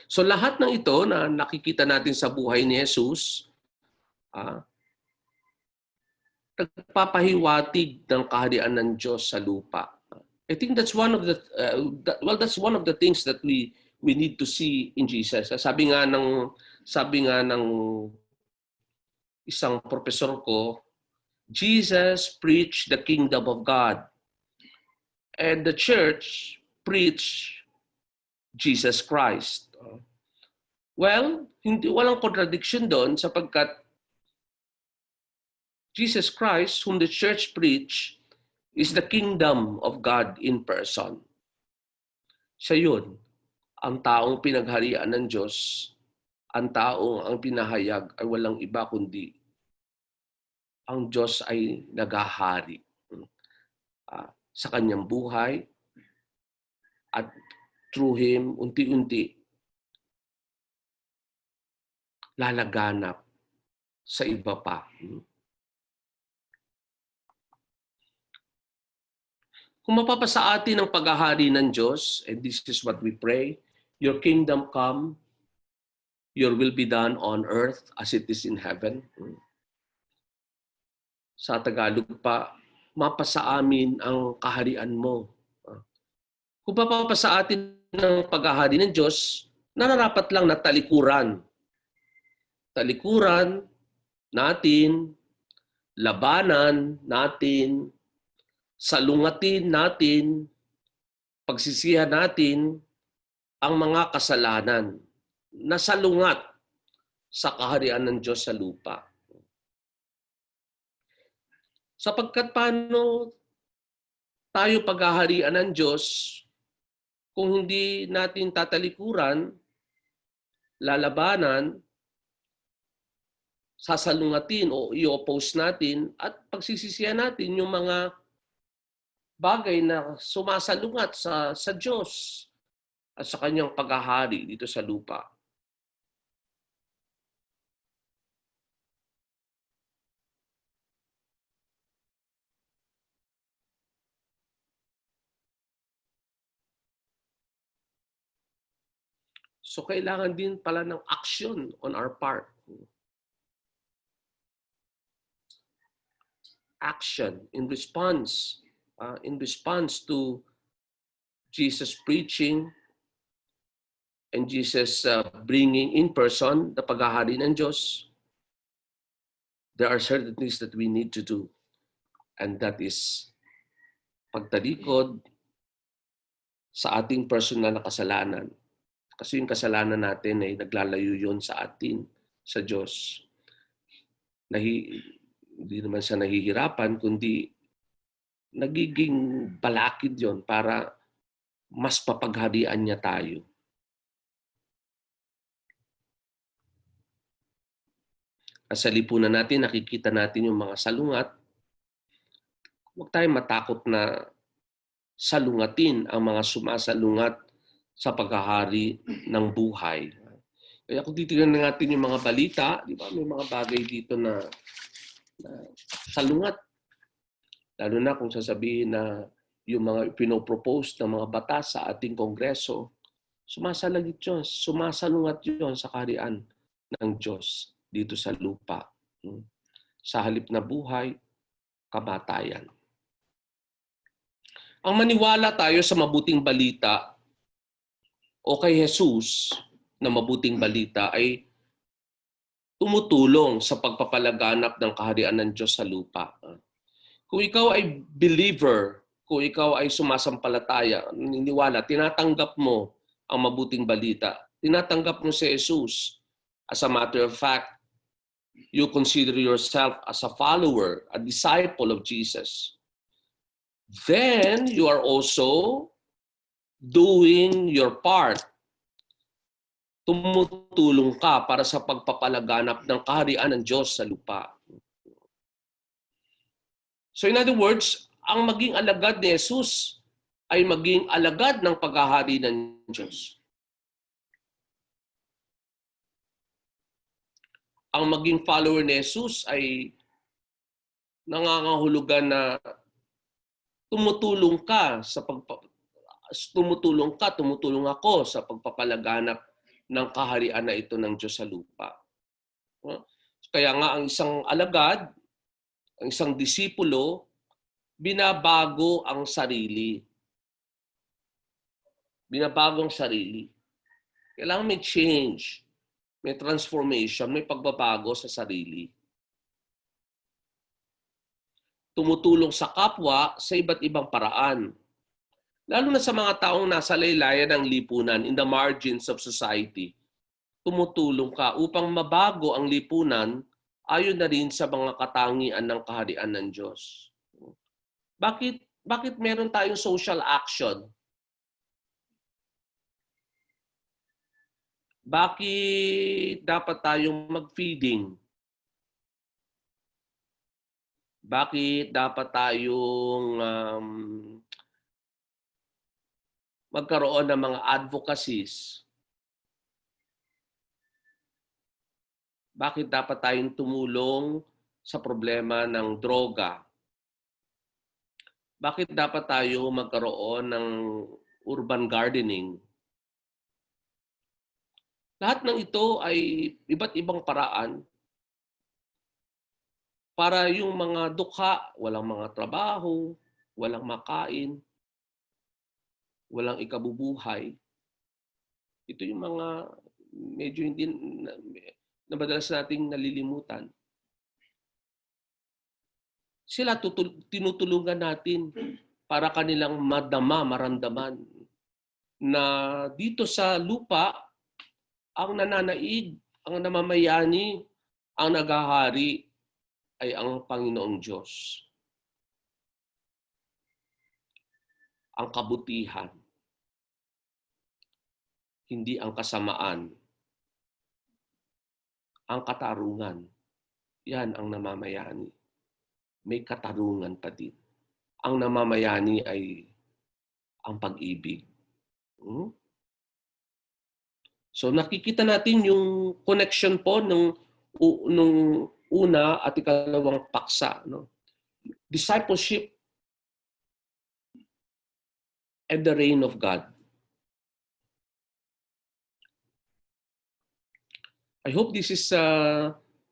So lahat ng ito na nakikita natin sa buhay ni Jesus, nagpapahiwatig ng kaharian ng Diyos sa lupa. I think that's one of the that's one of the things that we need to see in Jesus. Sabi nga ng isang professor ko, Jesus preached the kingdom of God and the church preached Jesus Christ. Well, walang contradiction doon sapagkat Jesus Christ, whom the church preach, is the kingdom of God in person. Siya yun, ang taong pinagharian ng Diyos, ang taong ang pinahayag ay walang iba kundi ang Diyos ay naghahari sa kanyang buhay at through Him, unti-unti, lalaganap sa iba pa. Kung mapapasa atin ang paghahari ng Diyos, and this is what we pray, your kingdom come, your will be done on earth as it is in heaven. Sa Tagalog pa, mapasa amin ang kaharian mo. Kung mapapasa atin ang paghahari ng Diyos, nararapat lang na talikuran. Talikuran natin, labanan natin, salungatin natin, pagsisihan natin ang mga kasalanan na salungat sa kaharian ng Diyos sa lupa. Sapagkat paano tayo paghaharian ng Diyos kung hindi natin tatalikuran, lalabanan, sasalungatin o i-oppose natin at pagsisisihan natin yung mga bagay na sumasalungat sa Diyos at sa kanyang paghahari dito sa lupa. So kailangan din pala ng action on our part. Action in response to Jesus preaching and Jesus bringing in person the paghahari ng Diyos. There are certain things that we need to do, and that is pagtalikod sa ating personal na kasalanan. Kasi yung kasalanan natin ay naglalayo yun sa atin, sa Diyos. Hindi naman siya nahihirapan, kundi nagiging balakid yon para mas papagharian niya tayo. Sa lipunan natin, nakikita natin yung mga salungat. Huwag tayong matakot na salungatin ang mga sumasalungat sa paghahari ng buhay. Kaya kung titignan natin yung mga balita, di ba, may mga bagay dito na salungat. Lalo na kung sasabihin na yung mga pinopropose ng mga batas sa ating Kongreso, sumasalagit yun, sumasalungat yun sa kaharian ng Diyos dito sa lupa. Sa halip na buhay, kamatayan. Ang maniwala tayo sa mabuting balita o kay Jesus na mabuting balita ay tumutulong sa pagpapalaganap ng kaharian ng Diyos sa lupa. Kung ikaw ay believer, kung ikaw ay sumasampalataya, naniniwala, tinatanggap mo ang mabuting balita, tinatanggap mo si Jesus. As a matter of fact, you consider yourself as a follower, a disciple of Jesus. Then you are also doing your part. Tumutulong ka para sa pagpapalaganap ng kaharian ng Diyos sa lupa. So in other words, ang maging alagad ni Jesus ay maging alagad ng paghahari ng Diyos. Ang maging follower ni Jesus ay nangangahulugan na tumutulong ako sa pagpapalaganap ng kaharian na ito ng Diyos sa lupa. Kaya nga ang isang alagad, ang isang disipulo, binabago ang sarili. Binabago ang sarili. Kailangan may change, may transformation, may pagbabago sa sarili. Tumutulong sa kapwa sa iba't ibang paraan. Lalo na sa mga taong nasa laylayan ng lipunan, in the margins of society. Tumutulong ka upang mabago ang lipunan ayon na rin sa mga katangian ng kaharian ng Diyos. Bakit meron tayong social action? Bakit dapat tayong mag-feeding? Bakit dapat tayong magkaroon ng mga advocacies? Bakit dapat tayong tumulong sa problema ng droga? Bakit dapat tayo magkaroon ng urban gardening? Lahat ng ito ay iba't ibang paraan para yung mga dukha, walang mga trabaho, walang makain, walang ikabubuhay. Ito yung mga medyo hindi na madalas nating nalilimutan. Sila tinutulungan natin para kanilang maramdaman na dito sa lupa, ang nananaig, ang namamayani, ang naghahari ay ang Panginoong Diyos. Ang kabutihan, hindi ang kasamaan. Ang katarungan, yan ang namamayani. May katarungan pa din. Ang namamayani ay ang pag-ibig. So nakikita natin yung connection po nung una at ikalawang paksa. No? Discipleship and the reign of God. I hope this is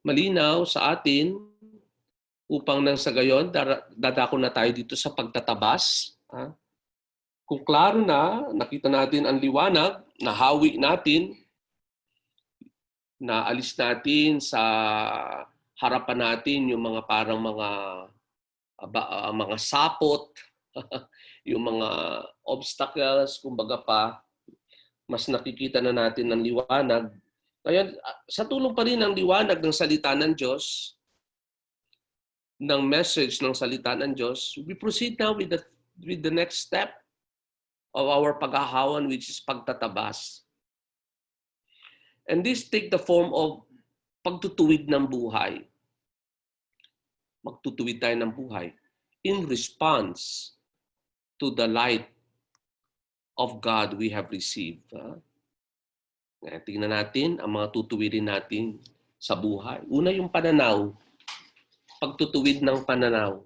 malinaw sa atin upang nang sa gayon, dadako na tayo dito sa pagtatabas. Kung klaro na, nakita natin ang liwanag, nahawi natin, naalis natin sa harapan natin yung mga parang mga sapot, yung mga obstacles, kumbaga pa, mas nakikita na natin ang liwanag. Kaya sa tulong pa rin ng liwanag ng salita ng Diyos, ng message ng salita ng Diyos, we proceed now with the next step of our paghahawan, which is pagtatabas. And this take the form of pagtutuwid ng buhay. Magtutuwid tayo ng buhay in response to the light of God we have received. Tingnan natin ang mga tutuwidin natin sa buhay. Una yung pananaw. Pagtutuwid ng pananaw.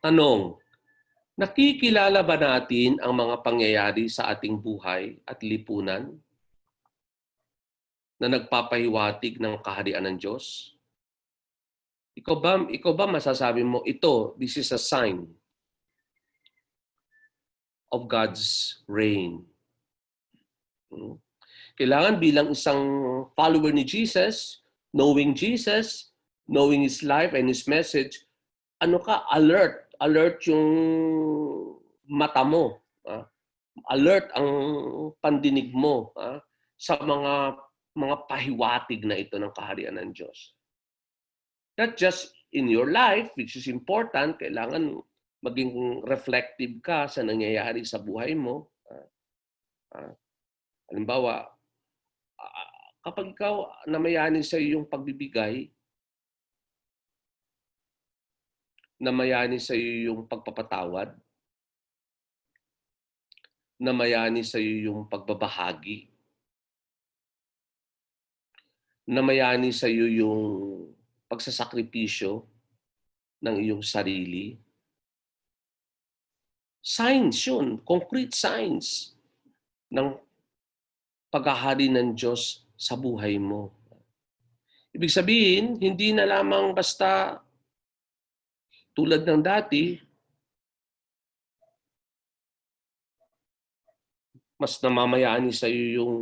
Tanong, nakikilala ba natin ang mga pangyayari sa ating buhay at lipunan na nagpapahiwatig ng kaharian ng Diyos? Ikaw ba masasabi mo, this is a sign of God's reign? Kailangan bilang isang follower ni Jesus, knowing His life and His message, alert yung mata mo. Alert ang pandinig mo sa mga pahiwatig na ito ng kaharian ng Diyos. Not just in your life, which is important, kailangan maging reflective ka sa nangyayari sa buhay mo. Halimbawa, kapag ikaw namayani sa iyong pagbibigay, Namayani sa iyo yung pagpapatawad. Namayani sa iyo yung pagbabahagi. Namayani sa iyo yung pagsasakripisyo ng iyong sarili. Signs yun, concrete signs ng paghahari ng Diyos sa buhay mo. Ibig sabihin, hindi na lamang basta tulad ng dati, mas namamayani sa iyo yung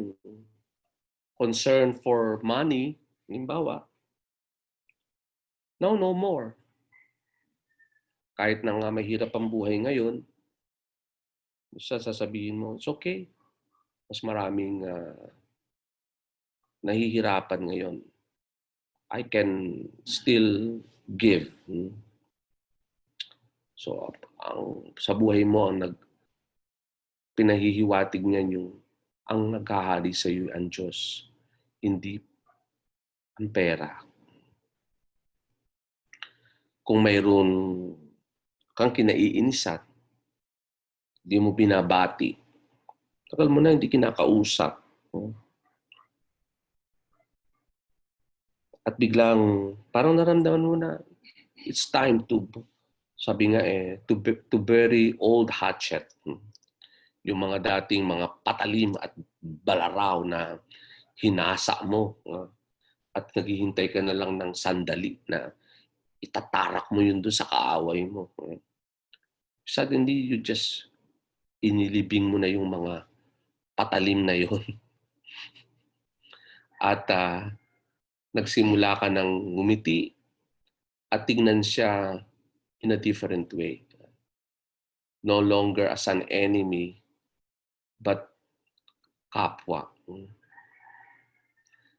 concern for money, halimbawa. Now, no more. Kahit na nga mahirap ang buhay ngayon, sasabihin mo, it's okay. Mas maraming nahihirapan ngayon. I can still give. So, sa buhay mo, ang pinahihiwatig niyan yung ang naghahari sa iyo ang Diyos, hindi ang pera. Kung mayroon kang kinaiinisan, hindi mo binabati, tagal mo na hindi kinakausap, at biglang parang naramdaman mo na it's time to, sabi nga to bury old hatchet. Yung mga dating mga patalim at balaraw na hinasa mo at naghihintay ka na lang ng sandali na itatarak mo yun doon sa kaaway mo. Suddenly, you just inilibing mo na yung mga patalim na yun. At nagsimula ka ng ngumiti at tingnan siya in a different way. No longer as an enemy, but kapwa.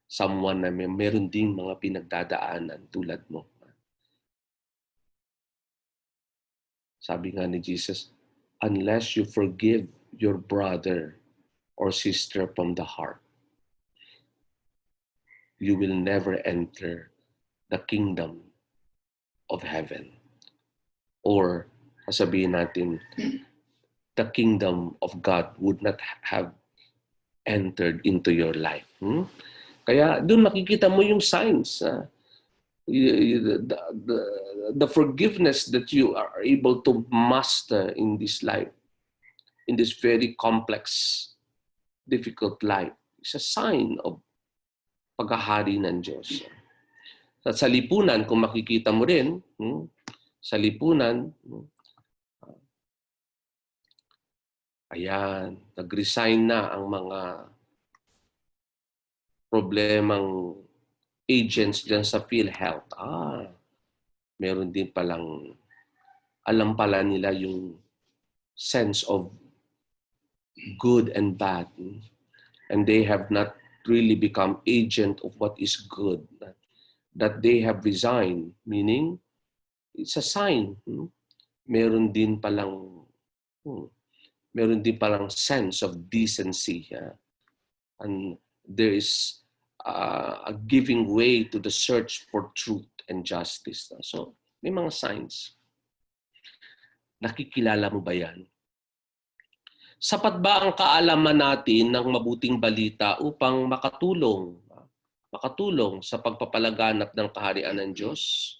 Someone na meron ding mga pinagdadaanan tulad mo. Sabi nga ni Jesus, unless you forgive your brother or sister from the heart, you will never enter the kingdom of heaven. Or, sabihin natin, the kingdom of God would not have entered into your life. Kaya doon makikita mo yung signs. The forgiveness that you are able to master in this life, in this very complex, difficult life, is a sign of paghahari ng Diyos. At sa lipunan, kung makikita mo rin, sa lipunan, ayan, nag-resign na ang mga problemang agents dyan sa PhilHealth. Meron din palang, alam pala nila yung sense of good and bad. And they have not really become agent of what is good. That they have resigned, meaning it's a sign. Meron din palang sense of decency. And there is a giving way to the search for truth and justice. So, may mga signs. Nakikilala mo ba yan? Sapat ba ang kaalaman natin ng mabuting balita upang makatulong sa pagpapalaganap ng kaharian ng Diyos?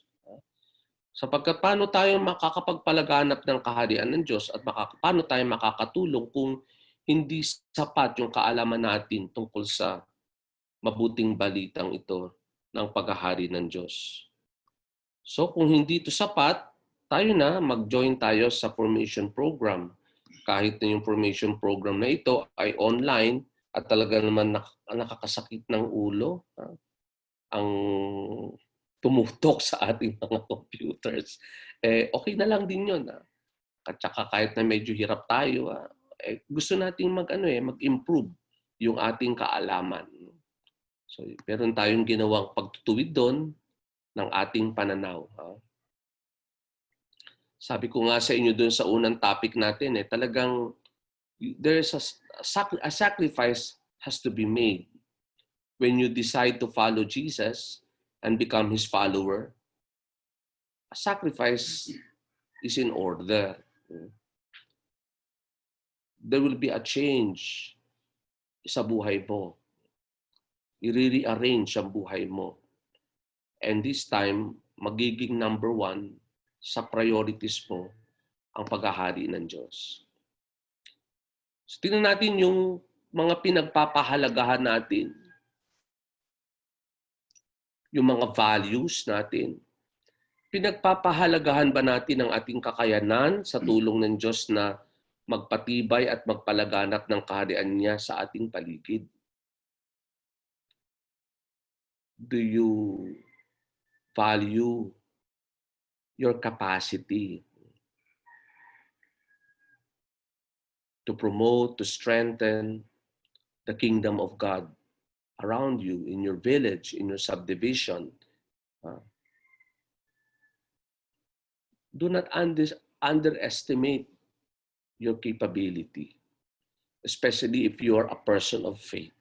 Sapagkat paano tayo makakapagpalaganap ng kaharian ng Diyos at paano tayo makakatulong kung hindi sapat yung kaalaman natin tungkol sa mabuting balitang ito ng paghahari ng Diyos. So kung hindi ito sapat, tayo na mag-join tayo sa formation program. Kahit na yung formation program na ito ay online at talaga naman nakakasakit ng ulo, ang tumutok sa ating mga computers, okay na lang din yun. At saka kahit na medyo hirap tayo, gusto nating mag-improve yung ating kaalaman. So, meron tayong ginawang pagtutuwid doon ng ating pananaw. Sabi ko nga sa inyo doon sa unang topic natin, talagang there's a sacrifice has to be made when you decide to follow Jesus and become His follower. a sacrifice is in order. There will be a change sa buhay mo. I-rearrange ang buhay mo. And this time, magiging number 1 sa priorities mo ang paghahari ng Diyos. So, tingnan natin yung mga pinagpapahalagahan natin. Yung mga values natin. Pinagpapahalagahan ba natin ang ating kakayanan sa tulong ng Diyos na magpatibay at magpalaganap ng kaharian niya sa ating paligid? Do you value your capacity to promote, to strengthen the kingdom of God around you, in your village, in your subdivision? Do not underestimate your capability, especially if you are a person of faith.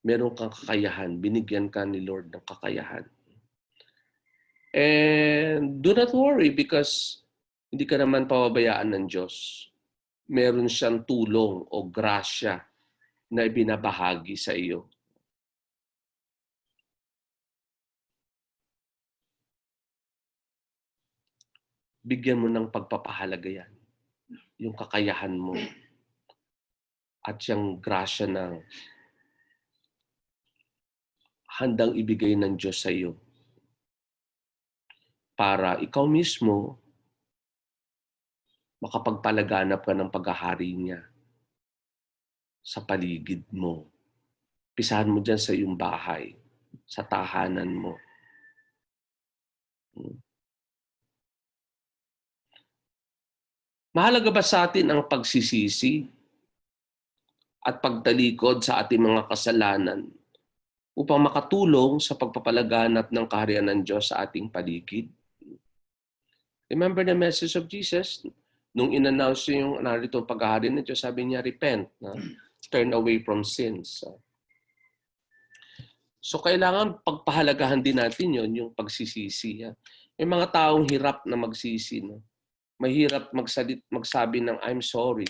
Meron kang kakayahan, binigyan ka ni Lord ng kakayahan. And do not worry because hindi ka naman pababayaan ng Diyos. Meron siyang tulong o grasya na ibinabahagi sa iyo. Bigyan mo ng pagpapahalaga yan. Yung kakayahan mo. At yung grasya na handang ibigay ng Diyos sa iyo. Para ikaw mismo makapagpalaganap ka ng paghahari niya sa paligid mo. Pisahan mo dyan sa iyong bahay, sa tahanan mo. Mahalaga ba sa atin ang pagsisisi at pagtalikod sa ating mga kasalanan upang makatulong sa pagpapalaganap ng kaharian ng Diyos sa ating paligid? Remember the message of Jesus? Nung in-announce yung narito ang paghahari ng Diyos, sabi niya, repent. Turn away from sins. So kailangan pagpahalagahan din natin yon, yung pagsisisi. May mga taong hirap na magsisi. No? Mahirap magsabi ng I'm sorry.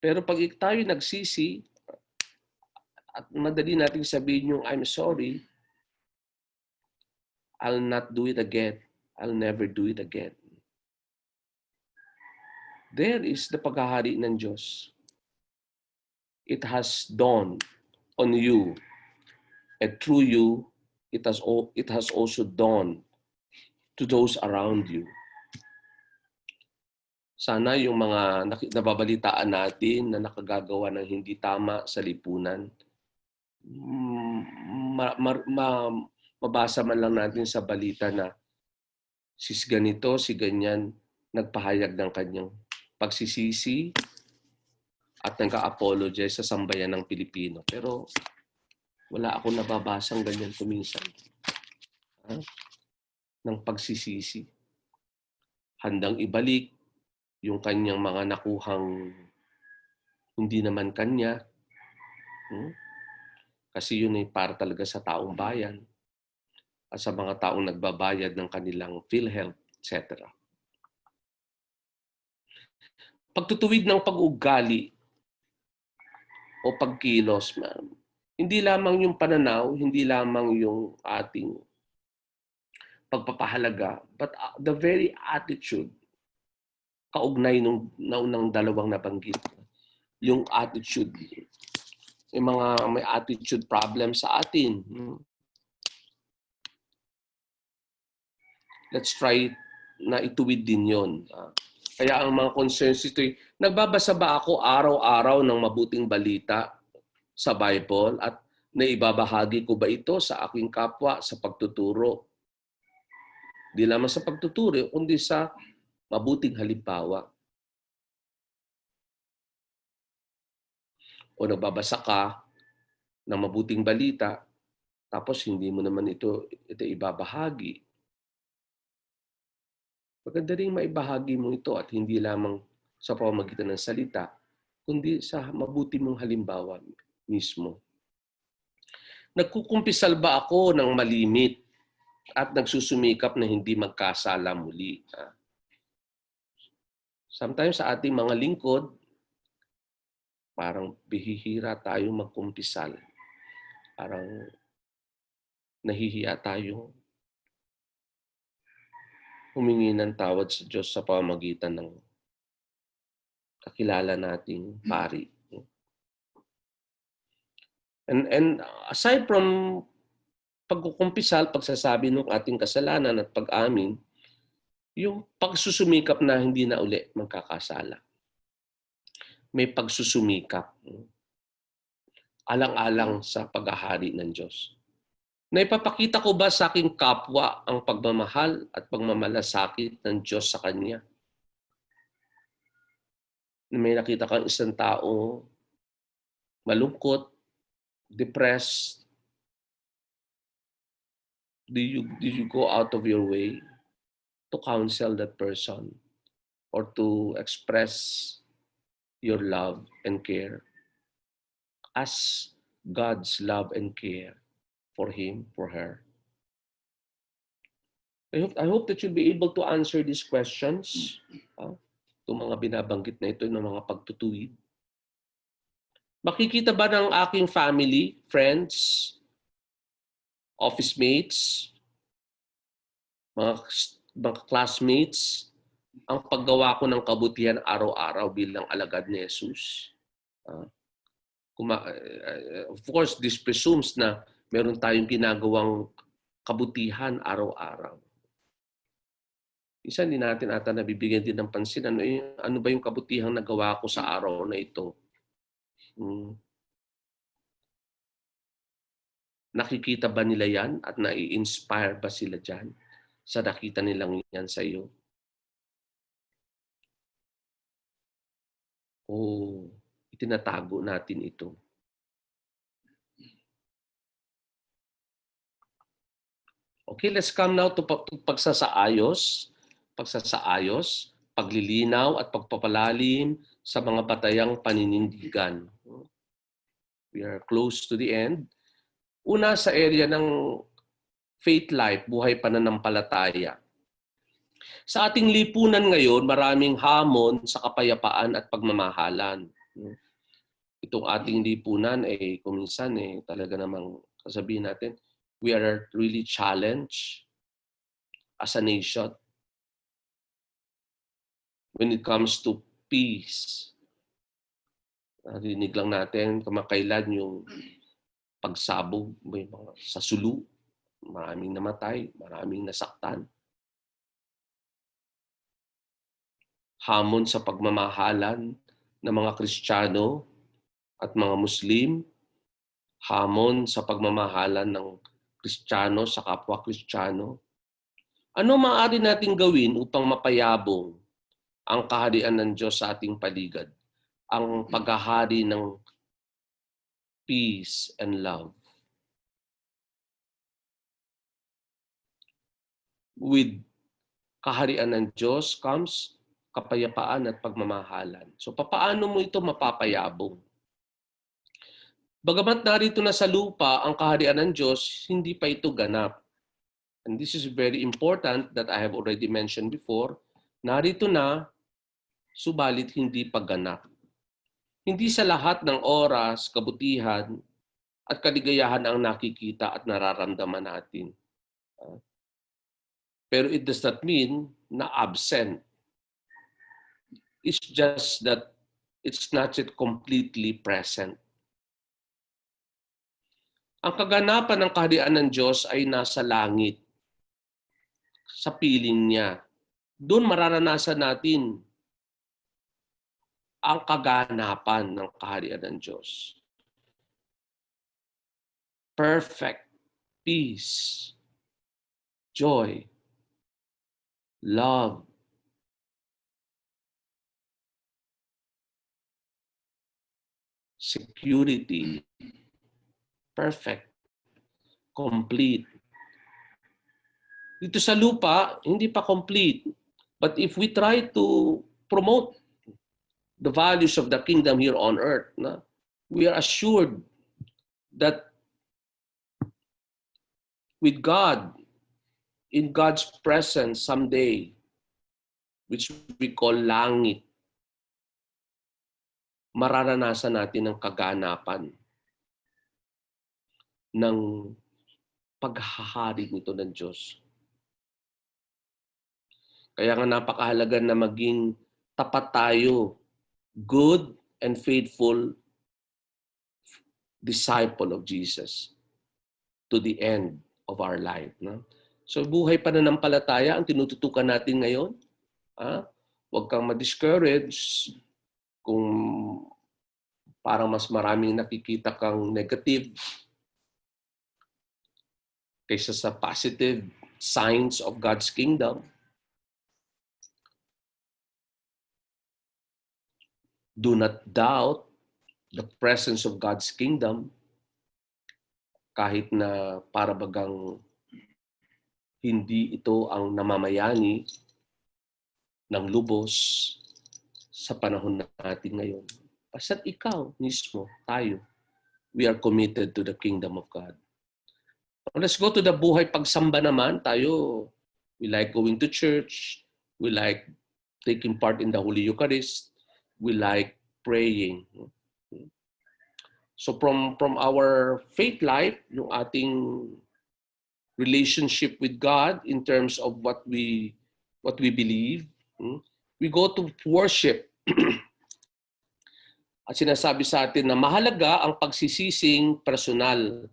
Pero pag tayo nagsisi at madali nating sabihin yung I'm sorry, I'll not do it again. I'll never do it again. There is the paghahari ng Diyos. It has dawned on you, and through you, it has also dawned to those around you. Sana yung mga nababalitaan natin na nakagagawa ng hindi tama sa lipunan, mabasa man lang natin sa balita na si ganito, si ganyan, nagpahayag ng kanyang pagsisisi at nag-apologize sa sambayan ng Pilipino. Pero wala akong nababasang ganyan kuminsan. Ng pagsisisi. Handang ibalik yung kanyang mga nakuhang hindi naman kanya. Kasi yun ay para talaga sa taong bayan at sa mga taong nagbabayad ng kanilang PhilHealth, etc. Pagtutuwid ng pag-ugali o pagkilos, hindi lamang yung pananaw, hindi lamang yung ating pagpapahalaga, but the very attitude, kaugnay nung naunang dalawang nabanggit. Yung attitude, may attitude problem sa atin. Let's try na ituwid din yon. Kaya ang mga concerns ito, nagbabasa ba ako araw-araw ng mabuting balita sa Bible at naibabahagi ko ba ito sa aking kapwa sa pagtuturo? Di lamang sa pagtuturo, kundi sa mabuting halimbawa. O nagbabasa ka ng mabuting balita, tapos hindi mo naman ito ibabahagi. Maganda rin maibahagi mo ito at hindi lamang sa pamamagitan ng salita, kundi sa mabuti mong halimbawa. mismo. Nagkukumpisal ba ako ng malimit at nagsusumikap na hindi magkasala muli? Sometimes sa ating mga lingkod, parang bihihira tayo magkumpisal. Parang nahihiya tayo humingi ng tawad sa Diyos sa pamamagitan ng kakilala nating pari. And aside from pagkukumpisal, pagsasabi ng ating kasalanan at pag-amin, yung pagsusumikap na hindi na uli magkakasala. May pagsusumikap. Alang-alang sa paghahari ng Diyos. Naipapakita ko ba sa aking kapwa ang pagmamahal at pagmamalasakit ng Diyos sa Kanya? May nakita kang isang tao malungkot, depressed, do you go out of your way to counsel that person or to express your love and care as God's love and care for him, for her? I hope that you'll be able to answer these questions. Itong mga binabanggit na ito ng mga pagtutuwid. Makikita ba ng aking family, friends, office mates, mga classmates, ang paggawa ko ng kabutihan araw-araw bilang alagad ni Jesus? Of course, this presumes na meron tayong ginagawang kabutihan araw-araw. Isa, hindi natin ata nabibigyan din ng pansin. Ano ba yung kabutihang nagawa ko sa araw na ito? Nakikita ba nila yan at nai-inspire ba sila dyan sa nakita nilang yan sa iyo? O itinatago natin ito? Okay, let's come now to pagsasaayos, paglilinaw at pagpapalalim sa mga batayang paninindigan. We are close to the end. Una sa area ng faith life, buhay pananampalataya. Sa ating lipunan ngayon, maraming hamon sa kapayapaan at pagmamahalan. Itong ating lipunan kuminsan talaga namang sasabihin natin, we are really challenged as a nation when it comes to peace. Narinig lang natin kamakailan yung pagsabog sa Sulu. Maraming namatay, maraming nasaktan. Hamon sa pagmamahalan ng mga Kristiyano at mga Muslim. Hamon sa pagmamahalan ng Kristiyano sa kapwa Kristiyano. Ano maaari nating gawin upang mapayabong ang kaharian ng Diyos sa ating paligid? Ang paghahari ng peace and love. With kaharian ng Diyos comes kapayapaan at pagmamahalan. So papaano mo ito mapapayabong? Bagamat narito na sa lupa ang kaharian ng Diyos, hindi pa ito ganap. And this is very important that I have already mentioned before. Narito na, subalit hindi pa ganap. Hindi sa lahat ng oras, kabutihan, at kaligayahan ang nakikita at nararamdaman natin. Pero it does not mean na absent. It's just that it's not yet completely present. Ang kaganapan ng kaharian ng Diyos ay nasa langit, sa piling niya. Doon mararanasan natin ang kaganapan ng kaharian ng Diyos. Perfect peace, joy, love, security, perfect, complete. Dito sa lupa, hindi pa complete. But if we try to promote the values of the kingdom here on earth, we are assured that with God, in God's presence someday, which we call langit, mararanasan natin ang kaganapan ng paghahari nito ng Diyos. Kaya nga napakahalaga na maging tapat tayo, good and faithful disciple of Jesus to the end of our life. No? So buhay pananampalataya ang tinututukan natin ngayon. Huwag kang ma-discourage kung parang mas maraming nakikita kang negative kaysa sa positive signs of God's kingdom. Do not doubt the presence of God's kingdom kahit na para bagang hindi ito ang namamayani ng lubos sa panahon natin ngayon. Basta't ikaw mismo, tayo, we are committed to the kingdom of God. Let's go to the buhay pagsamba naman. Tayo, we like going to church. We like taking part in the Holy Eucharist. We like praying. So from our faith life, yung ating relationship with God in terms of what we believe, we go to worship. At sinasabi sa atin na mahalaga ang pagsisising personal.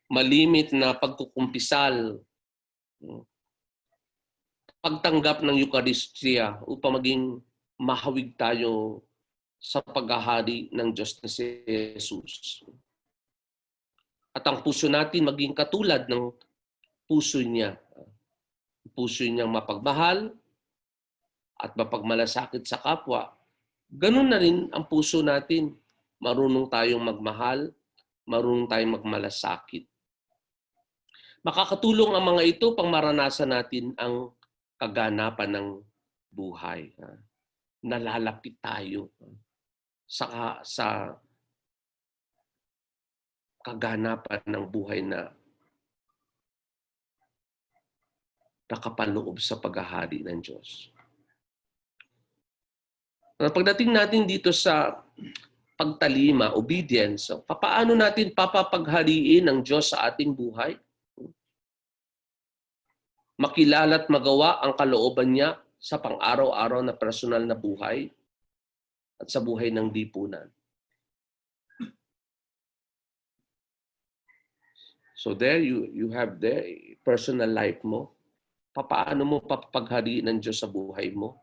Malimit na pagkukumpisal. Pagtanggap ng Eucharistia upang maging mahawig tayo sa paghahari ng Diyos na si Jesus. At ang puso natin maging katulad ng puso niya. Puso niyang mapagmahal at mapagmalasakit sa kapwa. Ganun na rin ang puso natin. Marunong tayong magmahal, marunong tayong magmalasakit. Makakatulong ang mga ito pang maranasan natin ang kaganapan ng buhay. Nalalapit tayo sa kaganapan ng buhay na nakapaloob sa paghahari ng Diyos. Pagdating natin dito sa pagtalima, obedience, paano natin papapaghariin ng Diyos sa ating buhay? Makilala at magawa ang kalooban niya sa pang-araw-araw na personal na buhay at sa buhay ng lipunan. So there you have the personal life mo. Paano mo papaghariin ng Diyos sa buhay mo?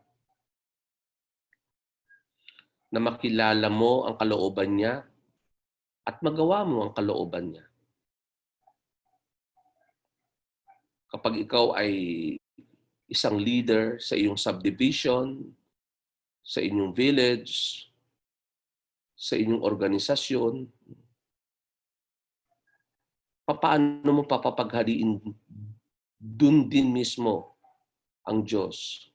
Na makilala mo ang kalooban niya at magawa mo ang kalooban niya. Kapag ikaw ay isang leader sa iyong subdivision, sa inyong village, sa inyong organisasyon, paano mo papapaghariin dun din mismo ang Diyos?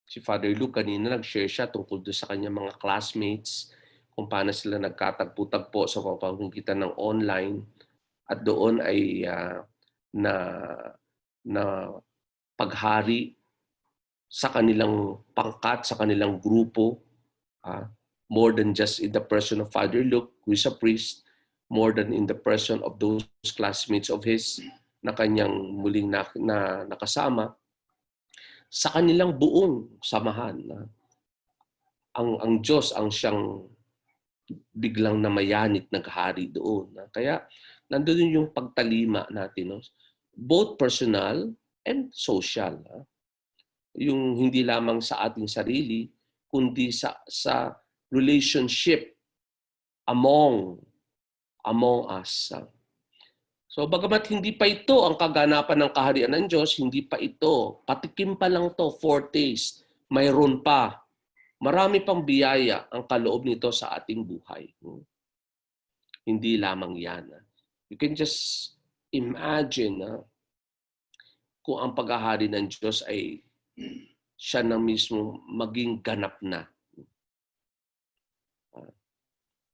Si Father Luke kanina nag-share siya tungkol doon sa kanyang mga classmates, kung paano sila nagkatagpo-tagpo sa pamamagitan ng online at doon ay na paghari sa kanilang pangkat, sa kanilang grupo, more than just in the person of Father Luke, who is a priest, more than in the person of those classmates of his na kanyang muling nakasama, sa kanilang buong samahan. Ang Diyos ang siyang biglang namayanit naghari doon. Kaya nandun yung pagtalima natin, no? Both personal and social. Yung hindi lamang sa ating sarili, kundi sa relationship among us. So bagamat hindi pa ito ang kaganapan ng kaharian ng Diyos, hindi pa ito. Patikim pa lang to, foretaste. Mayroon pa. Marami pang biyaya ang kaloob nito sa ating buhay. Hindi lamang yan. You can just imagine kung ang paghahari ng Diyos ay siya na mismo maging ganap na.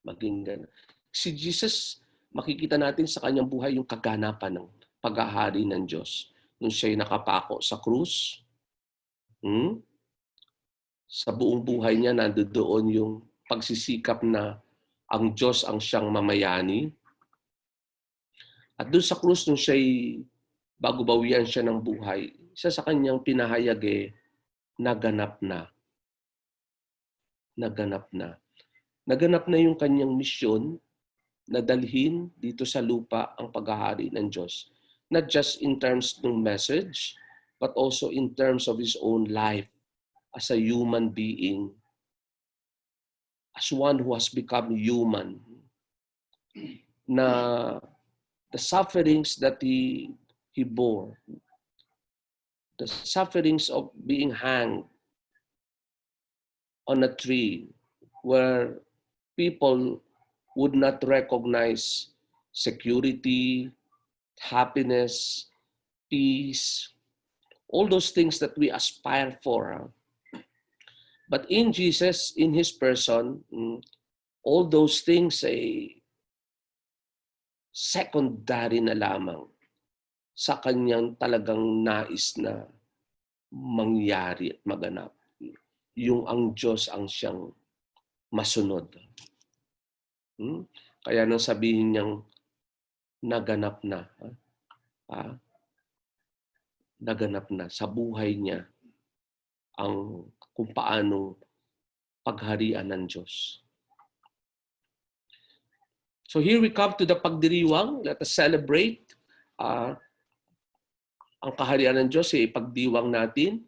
Maging ganap. Si Jesus, makikita natin sa kanyang buhay yung kaganapan ng paghahari ng Diyos. Nung siya'y nakapako sa krus, sa buong buhay niya, nandoon yung pagsisikap na ang Diyos ang siyang mamayani. At doon sa krus, nung siya'y bago bawian siya ng buhay, isa sa kanyang pinahayag naganap na. Naganap na. Naganap na yung kanyang misyon na dalhin dito sa lupa ang paghahari ng Diyos. Not just in terms ng message, but also in terms of His own life as a human being, as one who has become human, na the sufferings that He bore, the sufferings of being hanged on a tree where people would not recognize security, happiness, peace, all those things that we aspire for. But in Jesus, in His person, all those things ay secondary na lamang sa kanyang talagang nais na mangyari at maganap. Yung ang Diyos ang siyang masunod. Kaya nang sabihin niyang naganap na, naganap na sa buhay niya ang kung paano pagharian ng Diyos. So here we come to the pagdiriwang. Let us celebrate ang kaharian ng Diyos, ipagdiwang natin.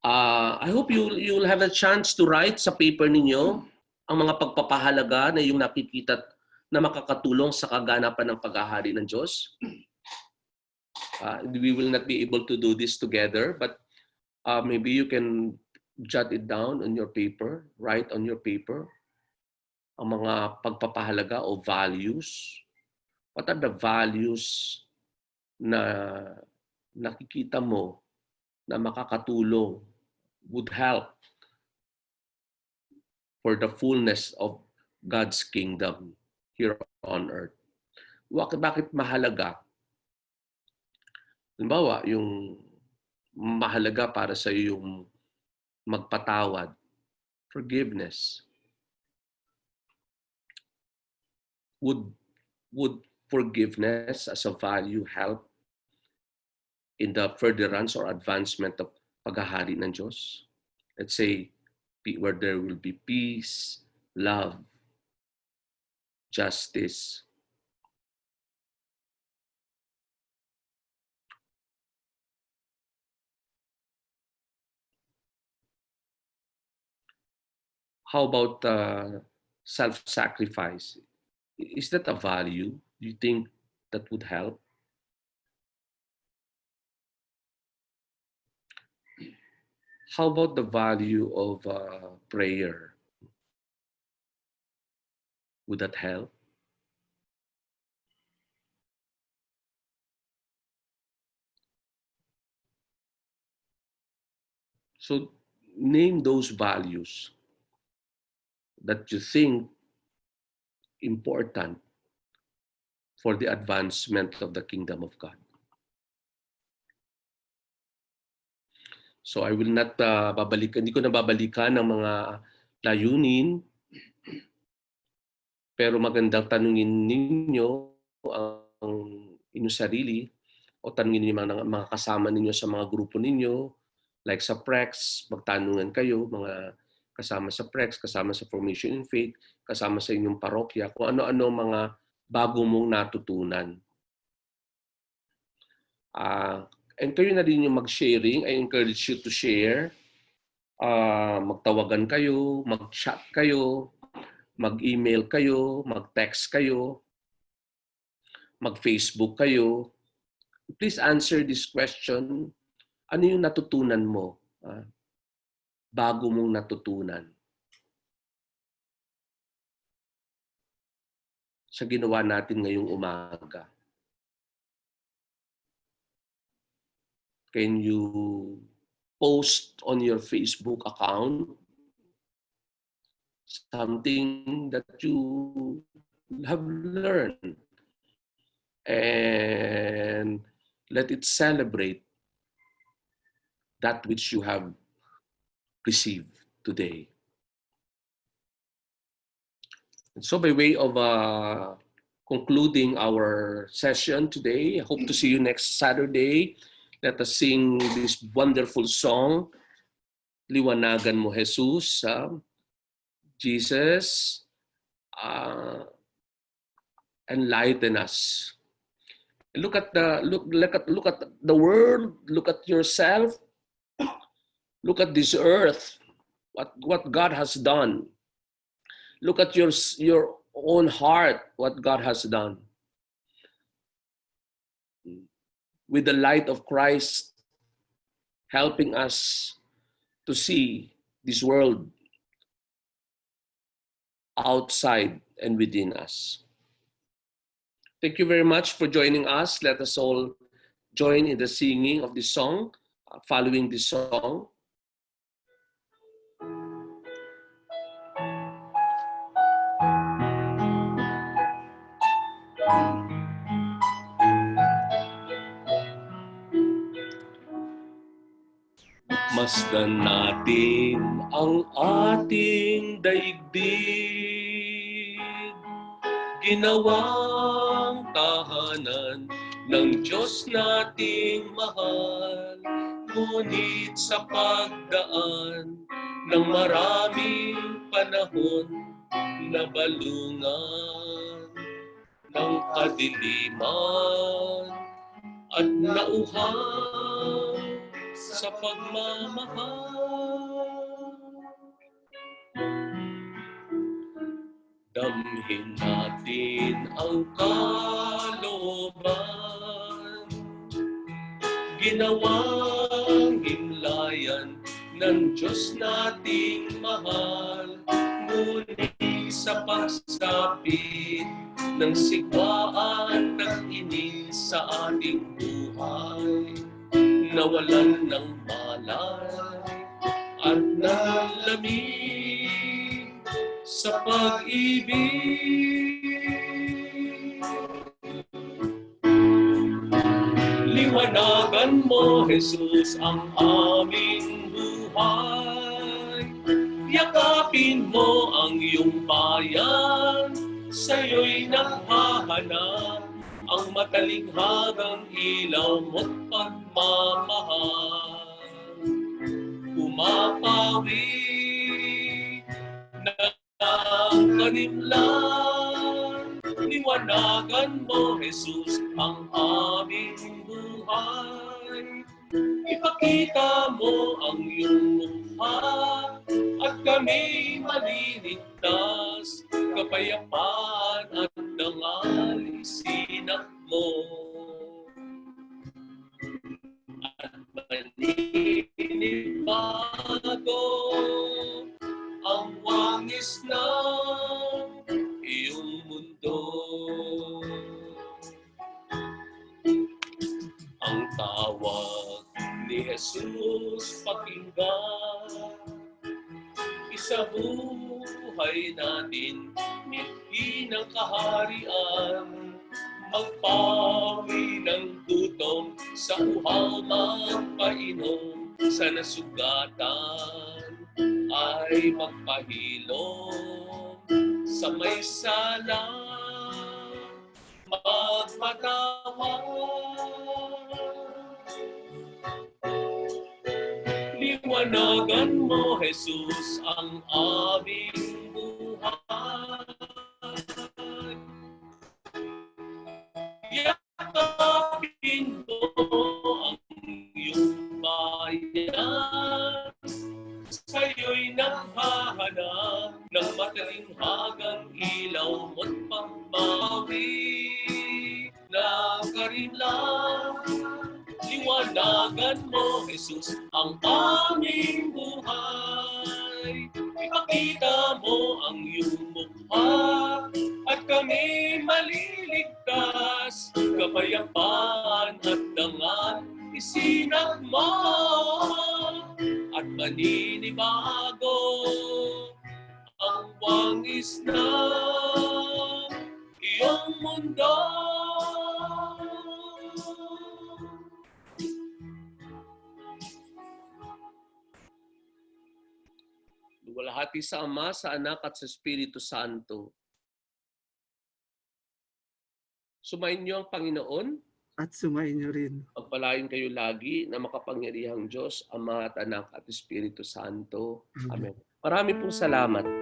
I hope you'll have a chance to write sa paper ninyo ang mga pagpapahalaga na yung nakikita na makakatulong sa kaganapan ng paghahari ng Diyos. We will not be able to do this together, but maybe you can jot it down on your paper, write on your paper ang mga pagpapahalaga o values. What are the values na nakikita mo na makakatulong, would help for the fullness of God's kingdom here on earth? Bakit mahalaga? Halimbawa, yung mahalaga para sa yung magpatawad, forgiveness. Would forgiveness as a value help in the furtherance or advancement of paghahari ng Diyos? Let's say, where there will be peace, love, justice. How about self-sacrifice? Is that a value? Do you think that would help? How about the value of prayer? Would that help? So name those values that you think important for the advancement of the kingdom of God. So I will not hindi ko na babalikan ang mga layunin, pero magandang tanungin ninyo ang inyong sarili o tanungin niyo mga kasama ninyo sa mga grupo ninyo, like sa PREX, magtanungan kayo, mga kasama sa PREX, kasama sa Formation in Faith, kasama sa inyong parokya, kung ano-ano mga bago mong natutunan. And kayo na rin yung mag-sharing. I encourage you to share. Magtawagan kayo, mag-chat kayo, mag-email kayo, mag-text kayo, mag-Facebook kayo. Please answer this question. Ano yung natutunan mo? Bago mong natutunan sa ginawa natin ngayong umaga. Can you post on your Facebook account something that you have learned and let it celebrate that which you have received today. And so by way of concluding our session today, I hope to see you next Saturday. Let us sing this wonderful song, Liwanagan Mo Jesus. Jesus, enlighten us. Look at the world. Look at yourself. Look at this earth. What God has done. Look at your own heart. What God has done. With the light of Christ helping us to see this world outside and within us. Thank you very much for joining us. Let us all join in the singing of this song, following this song. Masdan natin ang ating daigdig, ginawang tahanan ng Diyos nating mahal. Ngunit sa pagdaan ng maraming panahon, nabalungan ng kadiliman at nauhaw sa pagmamahal. Damhin natin ang kalooban, ginawang himlayan ng Diyos nating mahal. Ngunit sa pagsapit ng sigwaan ng inis sa ating buhay, nawalan ng malay at nalamig sa pag-ibig. Liwanagan mo, Jesus, ang aming buhay. Yakapin mo ang iyong bayan, sa'yo'y naghahanap ang matalinghagang ilaw mo't pagmamahal. Umapawi ng kanimlan, liwanagan mo, Jesus, ang aming buhay. Ipakita mo ang iyong mukha at kami maliligtas, kapayapaan at dangal isinap mo. At maninibago ang wangis ng iyong mundo. Ang tawag ni Jesus pakinggan, isabuhay natin mithi ng kaharian, magpawi ng gutom, sa uhaw magpainom, sa nasugatan ay magpahilom, sa may sala magpatawad. Liwanagan mo, Jesus, ang aming buhay. Yakapin mo ang iyong bayan, sa'yo'y naghahanap ng matalinghagang ilaw mo't pagbawi na karimlang. Liwanagan mo, Jesus, ang aming buhay. Ipakita mo ang iyong mukha at kami maliligtas, kapayapaan at dangal isinap mo at maninibago ang wangis na iyong mundo. Luwalhati sa Ama, sa Anak at sa Espiritu Santo. Sumayin niyo ang Panginoon. At sumayin niyo rin. Pagpalain kayo lagi na makapangyarihang Diyos, Ama at Anak at Espiritu Santo. Amen. Marami pong salamat.